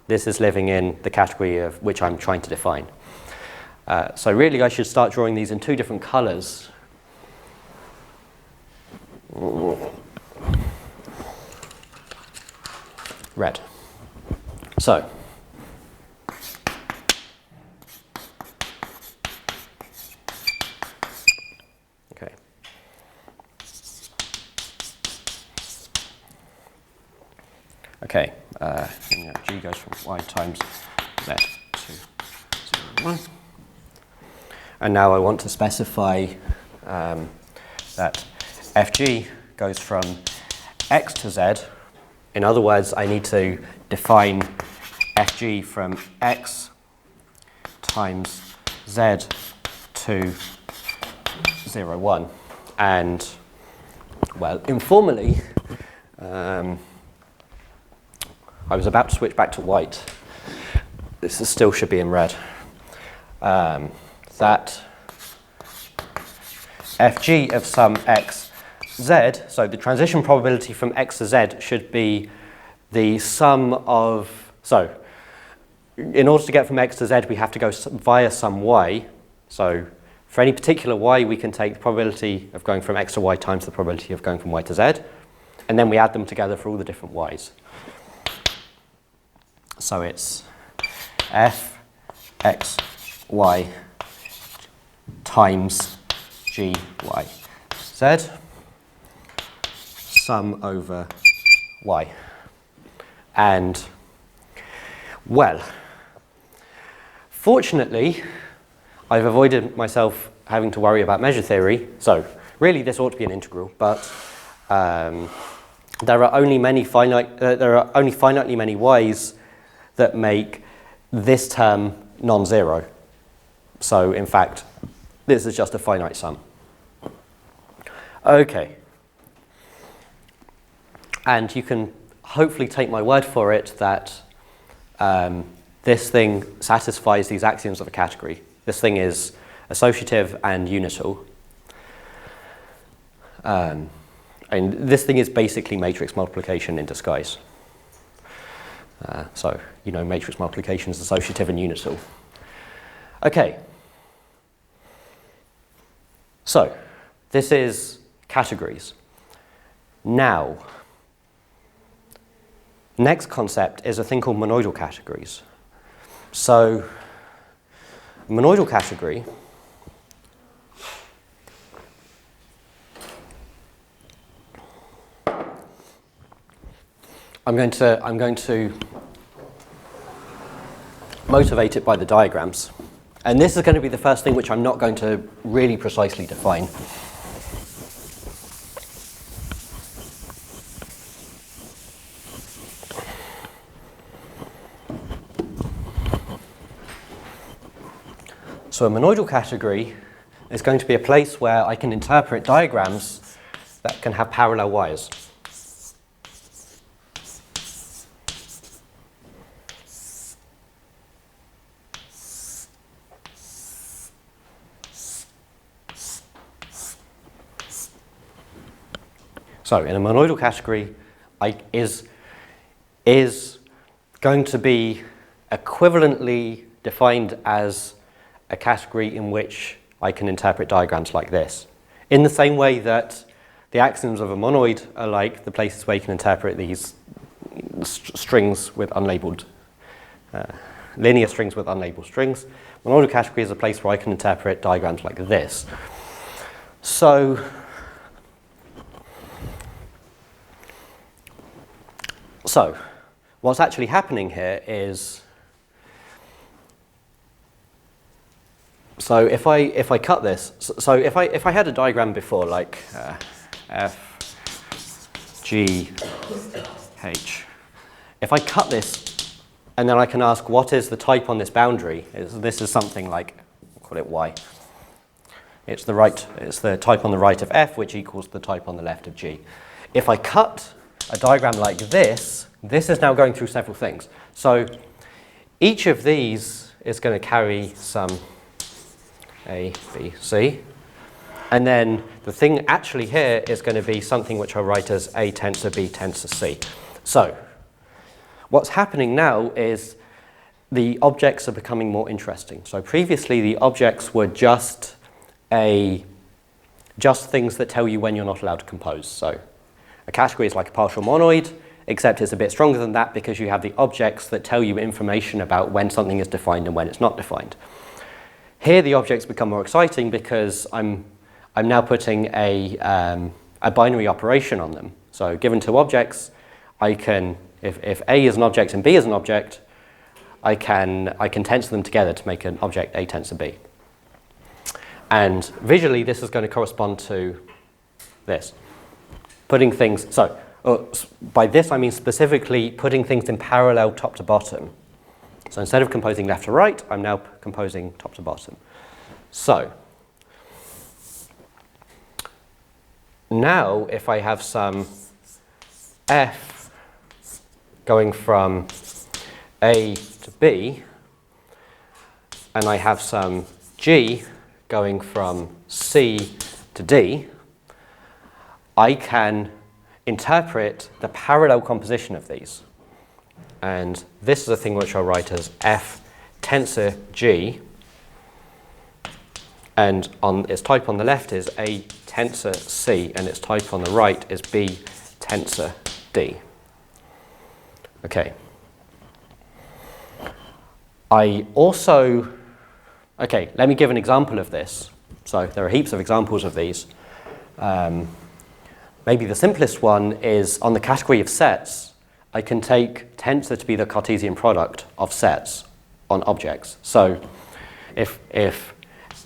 This is living in the category of which I'm trying to define. So really, I should start drawing these in two different colors. Red. So, okay. Okay, G goes from Y times Z to 0, 1. And now I want to specify that Fg goes from X to Z. In other words, I need to define Fg from X times Z to 0, 1. And, well, informally, I was about to switch back to white. This still should be in red. That Fg of some x z, so the transition probability from x to z should be the sum of, so in order to get from x to z we have to go via some y. So for any particular y we can take the probability of going from x to y times the probability of going from y to z, and then we add them together for all the different y's. So it's f x y times g y z sum over y. And, well, fortunately, I've avoided myself having to worry about measure theory. So really this ought to be an integral, but there are only finitely many y's that make this term non-zero. So in fact, this is just a finite sum. Okay. And you can hopefully take my word for it that this thing satisfies these axioms of a category. This thing is associative and unital. And this thing is basically matrix multiplication in disguise. So, you know, matrix multiplication is associative and unital. Okay. So, this is categories. Now, next concept is a thing called monoidal categories. So, monoidal category I'm going to motivate it by the diagrams. And this is going to be the first thing which I'm not going to really precisely define. So a monoidal category is going to be a place where I can interpret diagrams that can have parallel wires. So in a monoidal category is going to be equivalently defined as a category in which I can interpret diagrams like this. In the same way that the axioms of a monoid are like the places where you can interpret these strings with unlabeled, linear strings with unlabeled strings. Monoidal category is a place where I can interpret diagrams like this. So, what's actually happening here is, so if I cut this, so if I had a diagram before like f G, H. If I cut this, and then I can ask what is the type on this boundary, this is something like, we'll call it Y. It's the type on the right of F, which equals the type on the left of G. If I cut a diagram like this, this is now going through several things. So each of these is going to carry some A, B, C. And then the thing actually here is going to be something which I'll write as A tensor B tensor C. So what's happening now is the objects are becoming more interesting. So previously the objects were just things that tell you when you're not allowed to compose. So a category is like a partial monoid, except it's a bit stronger than that because you have the objects that tell you information about when something is defined and when it's not defined. Here the objects become more exciting because I'm now putting a binary operation on them. So given two objects, I can, if A is an object and B is an object, I can tensor them together to make an object A tensor B. And visually this is going to correspond to this. Putting things, so by this I mean specifically putting things in parallel top to bottom. So instead of composing left to right, I'm now composing top to bottom. So now if I have some F going from A to B, and I have some G going from C to D, I can interpret the parallel composition of these. And this is a thing which I'll write as F tensor G, and on its type on the left is A tensor C, and its type on the right is B tensor D. Okay. Okay, let me give an example of this. So there are heaps of examples of these. Maybe the simplest one is on the category of sets. I can take tensor to be the Cartesian product of sets on objects. So if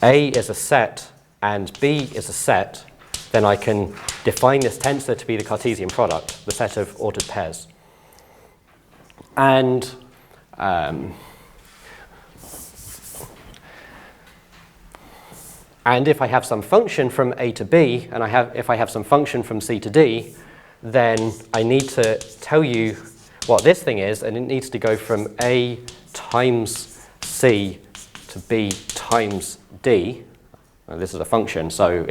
A is a set and B is a set, then I can define this tensor to be the Cartesian product, the set of ordered pairs. And if I have some function from A to B, and if I have some function from C to D, then I need to tell you what this thing is, and it needs to go from A times C to B times D. Now, this is a function, so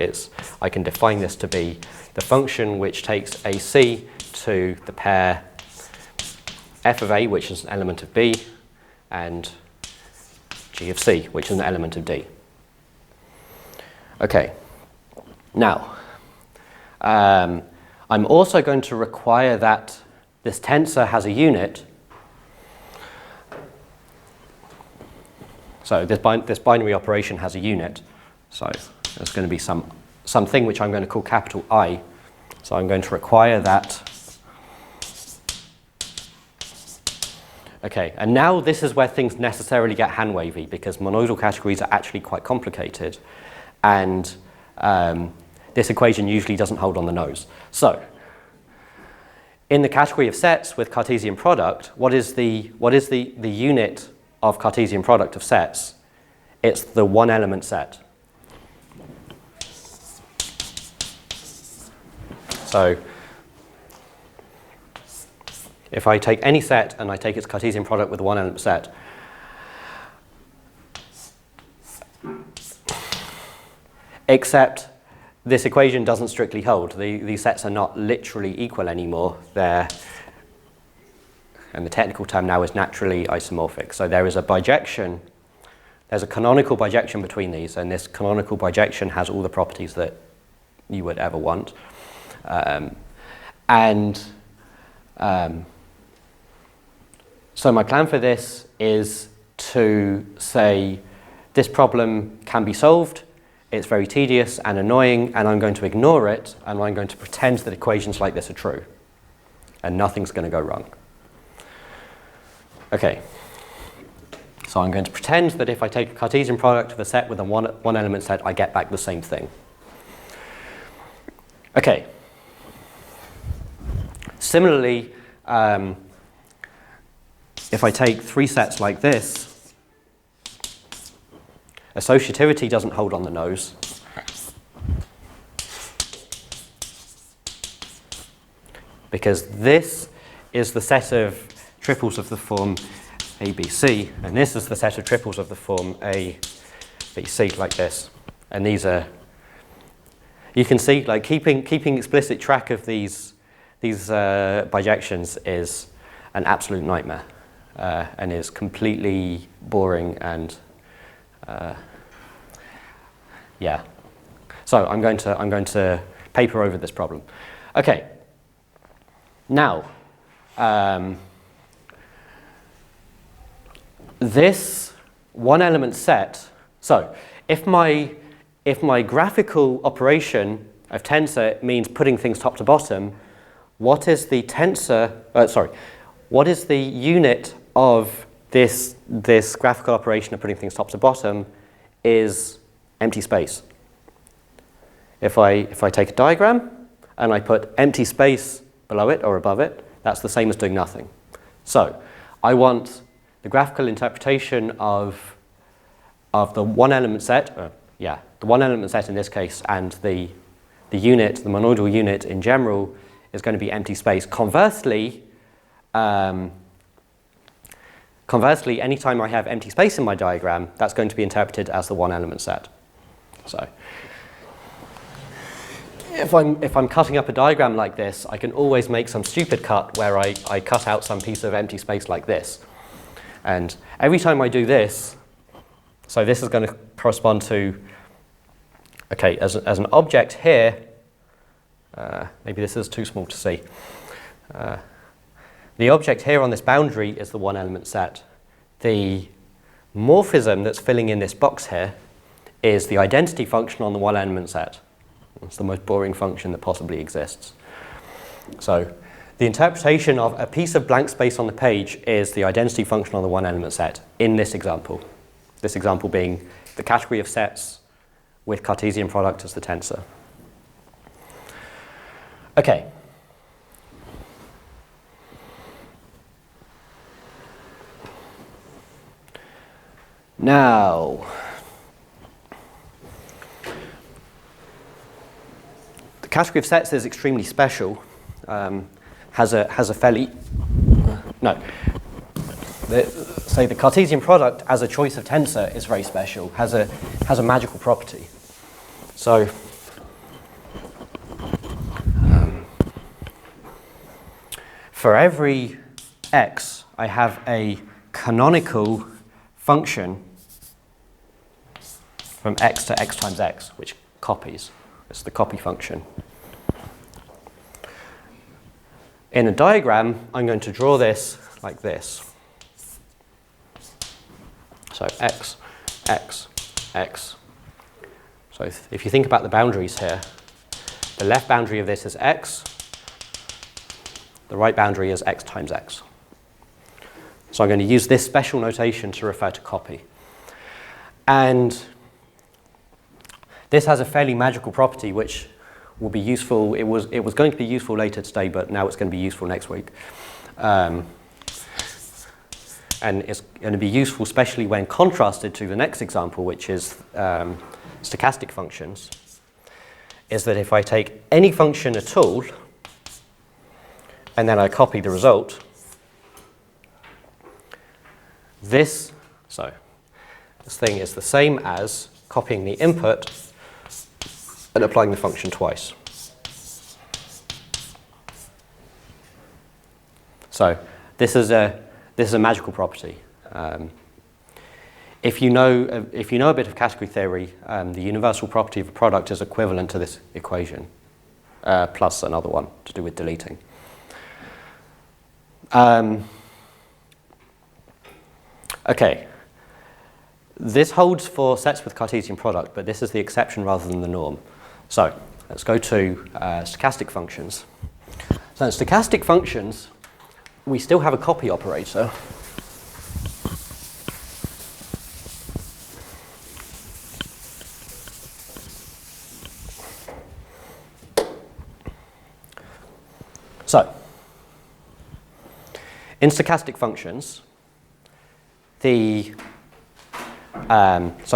I can define this to be the function which takes AC to the pair F of A, which is an element of B, and G of C, which is an element of D. Okay, now I'm also going to require that this tensor has a unit. So this binary operation has a unit. So there's going to be something which I'm going to call capital I. So I'm going to require that. Okay, and now this is where things necessarily get hand-wavy because monoidal categories are actually quite complicated. And this equation usually doesn't hold on the nose. So, in the category of sets with Cartesian product, what is the unit of Cartesian product of sets? It's the one element set. So, if I take any set and I take its Cartesian product with a one element set, except this equation doesn't strictly hold. These sets are not literally equal anymore. And the technical term now is naturally isomorphic. So there is a bijection, there's a canonical bijection between these, and this canonical bijection has all the properties that you would ever want. So my plan for this is to say this problem can be solved. It's very tedious and annoying, and I'm going to ignore it, and I'm going to pretend that equations like this are true, and nothing's going to go wrong. Okay, so I'm going to pretend that if I take a Cartesian product of a set with a one element set, I get back the same thing. Okay. Similarly, if I take three sets like this, associativity doesn't hold on the nose. Because this is the set of triples of the form ABC, and this is the set of triples of the form ABC, like this. And these are, you can see, like keeping explicit track of these bijections is an absolute nightmare, and is completely boring and yeah. So I'm going to paper over this problem. Okay. Now, this one element set, so if my graphical operation of tensor means putting things top to bottom, what is the what is the unit of this graphical operation of putting things top to bottom is empty space. If I take a diagram and I put empty space below it or above it, that's the same as doing nothing. So I want the graphical interpretation of the one element set, the one element set in this case, and the unit, the monoidal unit in general, is going to be empty space. Conversely, anytime I have empty space in my diagram, that's going to be interpreted as the one element set. So if I'm cutting up a diagram like this, I can always make some stupid cut where I cut out some piece of empty space like this. And every time I do this, so this is going to correspond to, okay, as an object here, maybe this is too small to see. The object here on this boundary is the one element set. The morphism that's filling in this box here is the identity function on the one element set. It's the most boring function that possibly exists. So the interpretation of a piece of blank space on the page is the identity function on the one element set in this example. This example being the category of sets with Cartesian product as the tensor. Okay. Now, the category of sets is extremely special. Has a fairly say the Cartesian product as a choice of tensor is very special. Has a magical property. So for every x, I have a canonical function from x to x times x, which copies. It's the copy function. In a diagram, I'm going to draw this like this. So x, x, x. So if you think about the boundaries here, the left boundary of this is x, the right boundary is x times x. So I'm going to use this special notation to refer to copy. And this has a fairly magical property which will be useful. It was going to be useful later today, but now it's going to be useful next week. And it's going to be useful especially when contrasted to the next example, which is stochastic functions, is that if I take any function at all and then I copy the result, this thing is the same as copying the input and applying the function twice. So this is a magical property. If you know a bit of category theory, the universal property of a product is equivalent to this equation, plus another one to do with deleting. Okay, this holds for sets with Cartesian product, but this is the exception rather than the norm. So let's go to stochastic functions. So in stochastic functions, we still have a copy operator. So In stochastic functions, so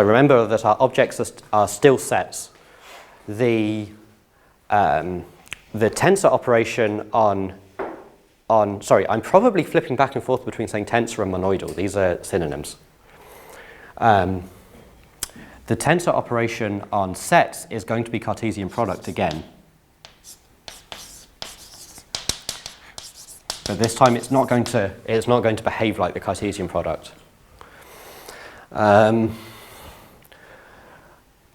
remember that our objects are still sets. The tensor operation sorry, I'm probably flipping back and forth between saying tensor and monoidal. These are synonyms. The tensor operation on sets is going to be Cartesian product again. But this time it's not going to behave like the Cartesian product. And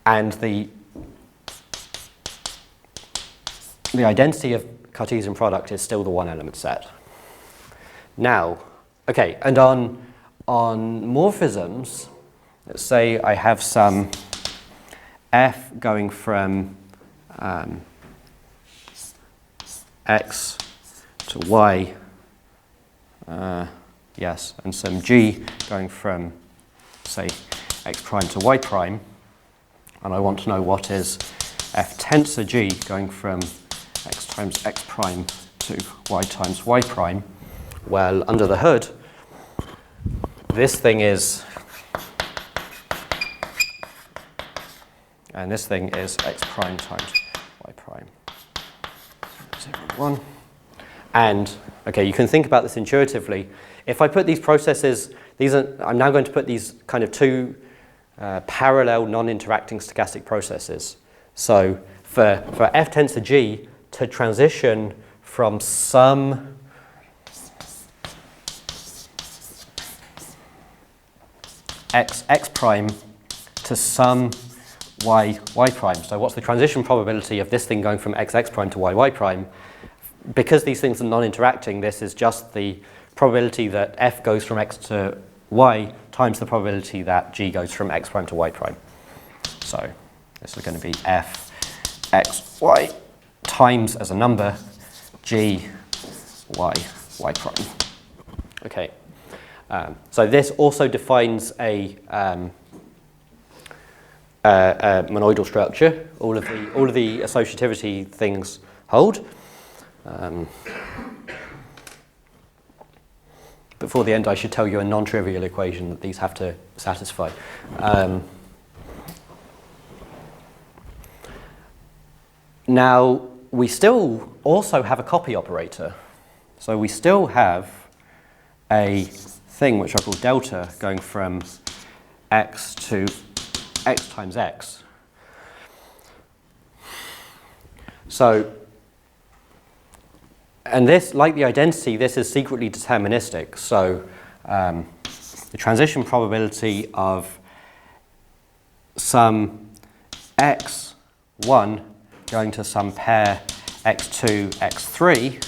the identity of Cartesian product is still the one element set. Now, okay, and on morphisms, let's say I have some f going from x to y, yes, and some g going from, say, x prime to y prime, and I want to know what is f tensor g going from x times x prime to y times y prime. Well, under the hood, this thing is, and this thing is x prime times y prime. 0, 1. And, okay, you can think about this intuitively. If I put these processes, I'm now going to put these kind of two parallel non-interacting stochastic processes. So for f tensor g to transition from some x prime to some y prime. So what's the transition probability of this thing going from x prime to y prime? Because these things are non-interacting, this is just the probability that f goes from x to y times the probability that g goes from x prime to y prime. So this is going to be f x y times, as a number, g y prime. Okay. So this also defines a monoidal structure. All of the associativity things hold. Before the end, I should tell you a non-trivial equation that these have to satisfy. Now, we still also have a copy operator. So we still have a thing which I call delta going from x to x times x. So, and this, like the identity, this is secretly deterministic. So the transition probability of some x1 going to some pair x2, x3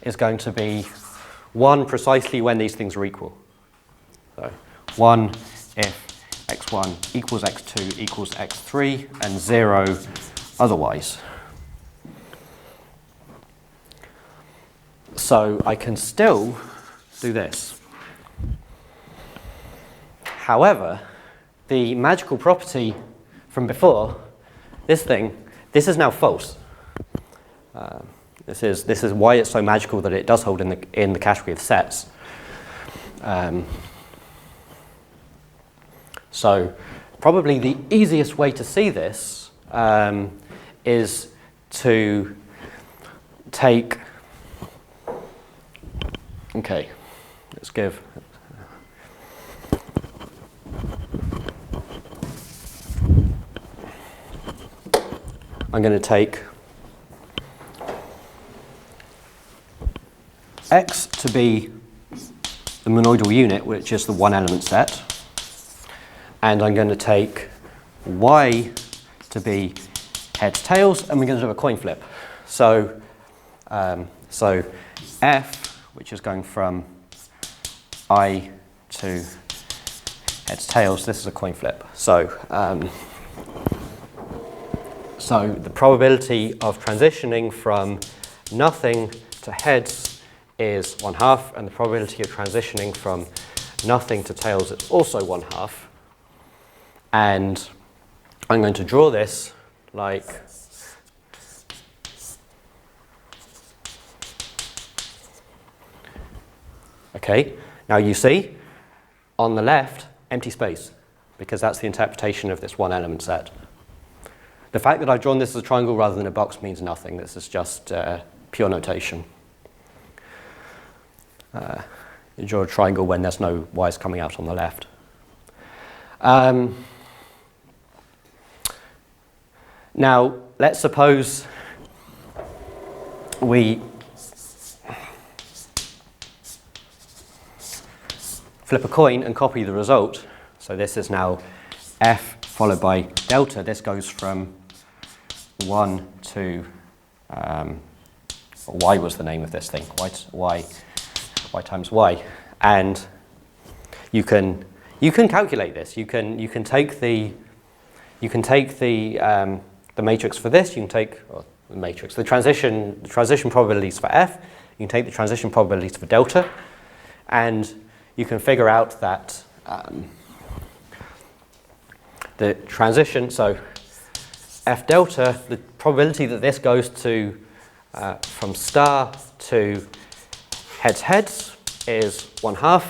is going to be 1 precisely when these things are equal. So 1 if x1 equals x2 equals x3, and 0 otherwise. So I can still do this. However, the magical property from before, this is now false. This is why it's so magical that it does hold in the category of sets. So probably the easiest way to see this is to take, okay, let's give, I'm going to take x to be the monoidal unit, which is the one element set, and I'm going to take y to be heads, tails, and we're going to do a coin flip. So, so f, which is going from I to heads, tails, this is a coin flip. So, so the probability of transitioning from nothing to heads is 1/2, and the probability of transitioning from nothing to tails is also 1/2. And I'm going to draw this like Okay, now you see on the left, empty space, because that's the interpretation of this one element set. The fact that I've drawn this as a triangle rather than a box means nothing. This is just pure notation. You draw a triangle when there's no y's coming out on the left. Now, let's suppose we flip a coin and copy the result. So this is now f followed by delta. This goes from 1 to, y was the name of this thing, y times y. And you can calculate this. You can take the matrix for this. You can take the matrix, the transition probabilities for f. You can take the transition probabilities for delta, and you can figure out that the transition, so f delta, the probability that this goes to from star to heads is 1/2.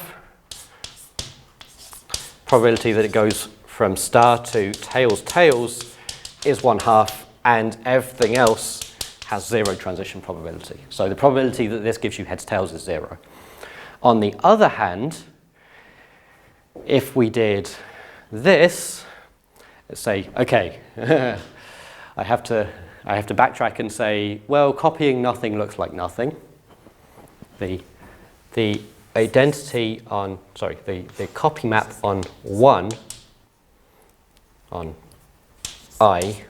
Probability that it goes from star to tails is 1/2, and everything else has 0 transition probability. So the probability that this gives you tails is 0. On the other hand, if we did this, let's say, okay, I have to backtrack and say, well, copying nothing looks like nothing. The identity on, sorry, the copy map on 1 on I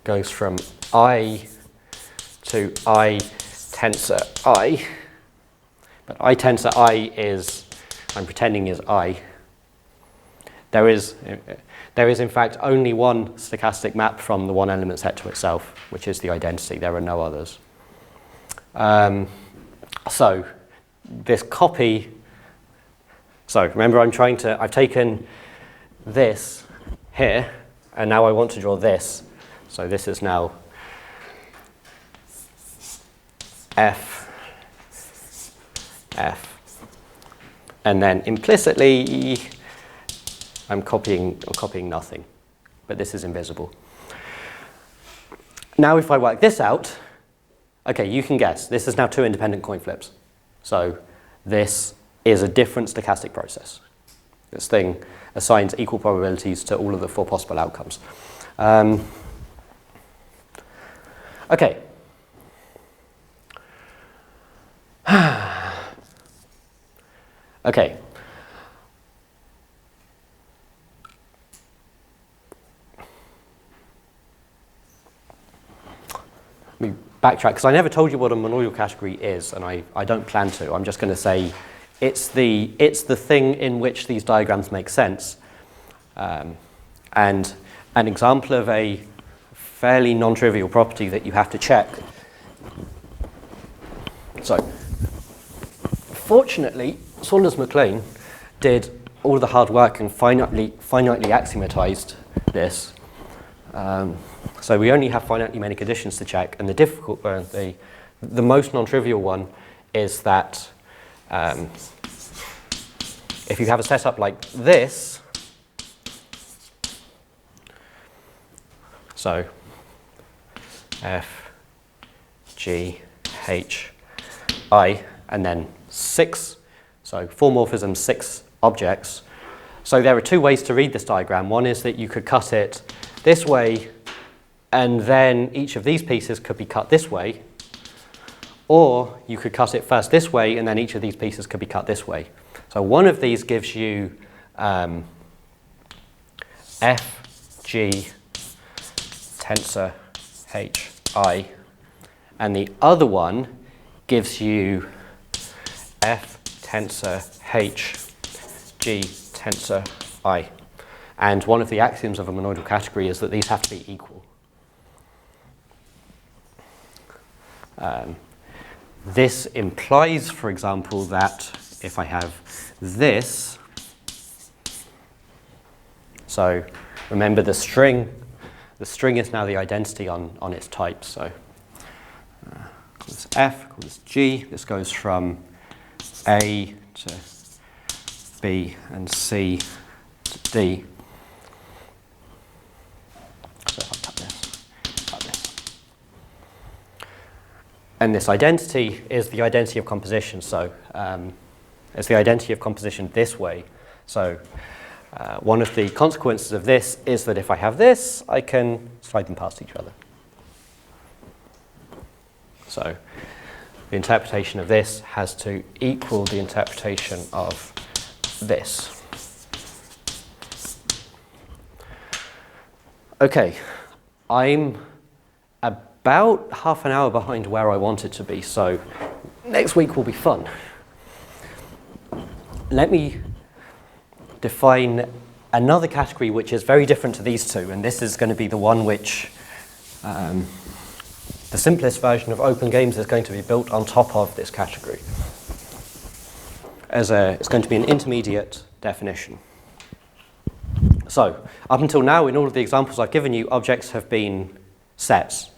goes from I to I tensor I, but I tensor I is, I'm pretending is I. There is in fact only one stochastic map from the one element set to itself, which is the identity. There are no others. So this copy, so remember I've taken this here, and now I want to draw this. So this is now F, and then implicitly I'm copying nothing, but this is invisible. Now if I work this out, okay, you can guess, this is now 2 independent coin flips. So this is a different stochastic process. This thing assigns equal probabilities to all of the 4 possible outcomes. Okay. Okay. Let me backtrack, because I never told you what a monoidal category is, and I don't plan to. I'm just going to say it's the thing in which these diagrams make sense. And an example of a fairly non-trivial property that you have to check. So, fortunately, Saunders-MacLean did all the hard work and finitely axiomatized this. So we only have finitely many conditions to check, and the most non-trivial one is that if you have a setup like this, so F, G, H, I, and then 6, so 4 morphisms, 6 objects. So there are 2 ways to read this diagram. One is that you could cut it this way, and then each of these pieces could be cut this way, or you could cut it first this way, and then each of these pieces could be cut this way. So one of these gives you F, G, tensor, H, I, and the other one gives you F, tensor, H, G, tensor, I. And one of the axioms of a monoidal category is that these have to be equal. This implies, for example, that if I have this, so remember the string is now the identity on its type. So call this F, call this G. This goes from A to B and C to D. So if I cut this. And this identity is the identity of composition. So it's the identity of composition this way. So one of the consequences of this is that if I have this, I can slide them past each other. So the interpretation of this has to equal the interpretation of this. Okay, I'm about half an hour behind where I want it to be, so next week will be fun. Let me define another category which is very different to these two, and this is going to be the one which the simplest version of open games is going to be built on top of this category. It's going to be an intermediate definition. So, up until now, in all of the examples I've given you, objects have been sets.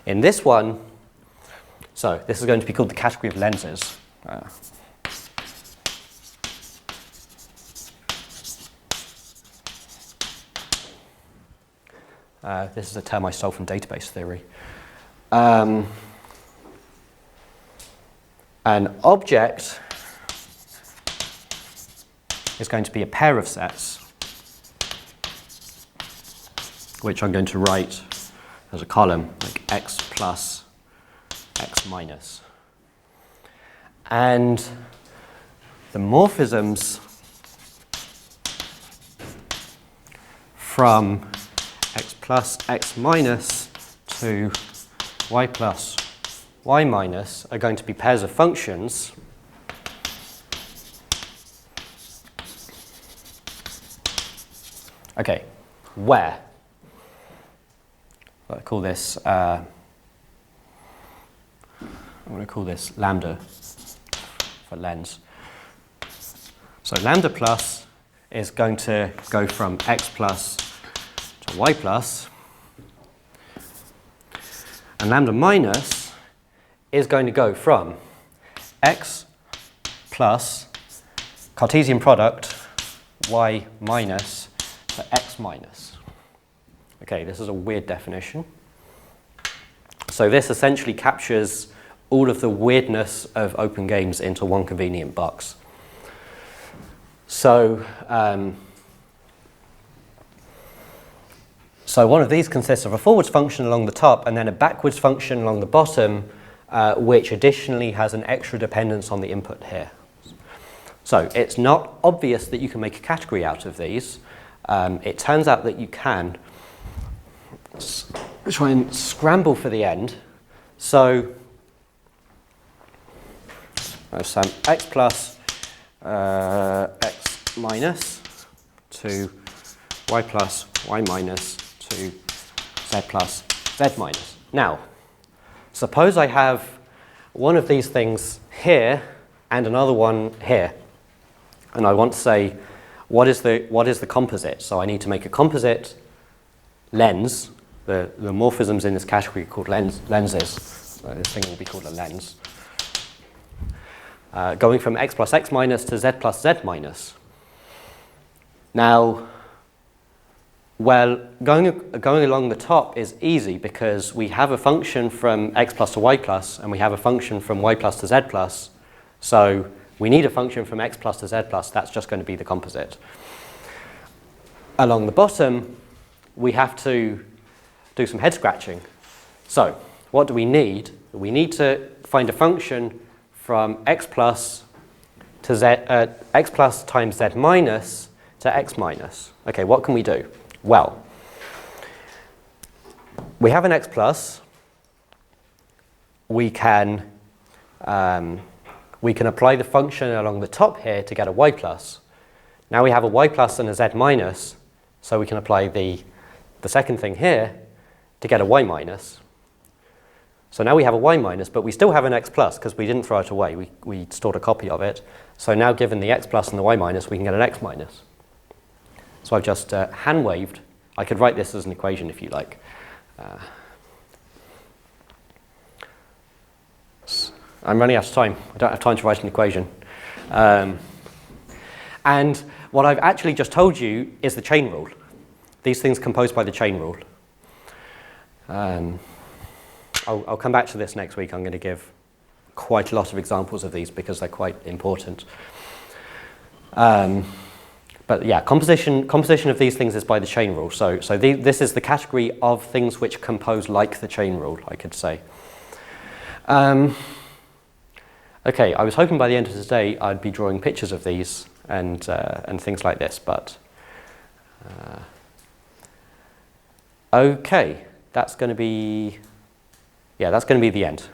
In this one, so this is going to be called the category of lenses. This is a term I stole from database theory. An object is going to be a pair of sets, which I'm going to write as a column, like x plus, x minus. And the morphisms from x plus, x minus to y plus, y minus are going to be pairs of functions okay, where? I call this I'm going to call this lambda for lens. So lambda plus is going to go from x plus to y plus, and lambda minus is going to go from x plus Cartesian product y minus to x minus. Okay, this is a weird definition. So this essentially captures all of the weirdness of open games into one convenient box. So, so one of these consists of a forwards function along the top and then a backwards function along the bottom, which additionally has an extra dependence on the input here. So it's not obvious that you can make a category out of these. It turns out that you can. Let's try and scramble for the end. So some x plus x minus to y plus y minus to z plus z minus. Now, suppose I have one of these things here and another one here, and I want to say what is the composite. So I need to make a composite lens. The morphisms in this category are called lenses. So this thing will be called a lens. Going from x plus x minus to z plus z minus. Now, well, going along the top is easy because we have a function from x plus to y plus, and we have a function from y plus to z plus. So we need a function from x plus to z plus. That's just going to be the composite. Along the bottom, we have to do some head scratching. So what do we need? We need to find a function from x plus to z, x plus times z minus to x minus. Okay, what can we do? Well, we have an x plus. We can apply the function along the top here to get a y plus. Now we have a y plus and a z minus, so we can apply the second thing here to get a y minus. So now we have a y minus, but we still have an x plus because we didn't throw it away. We stored a copy of it. So now given the x plus and the y minus, we can get an x minus. So I've just hand waved. I could write this as an equation if you like. I'm running out of time. I don't have time to write an equation. And what I've actually just told you is the chain rule. These things composed by the chain rule. I'll come back to this next week. I'm going to give quite a lot of examples of these because they're quite important. But yeah, composition of these things is by the chain rule. So this is the category of things which compose like the chain rule, I could say. Okay, I was hoping by the end of today I'd be drawing pictures of these and things like this, but okay, that's going to be the end.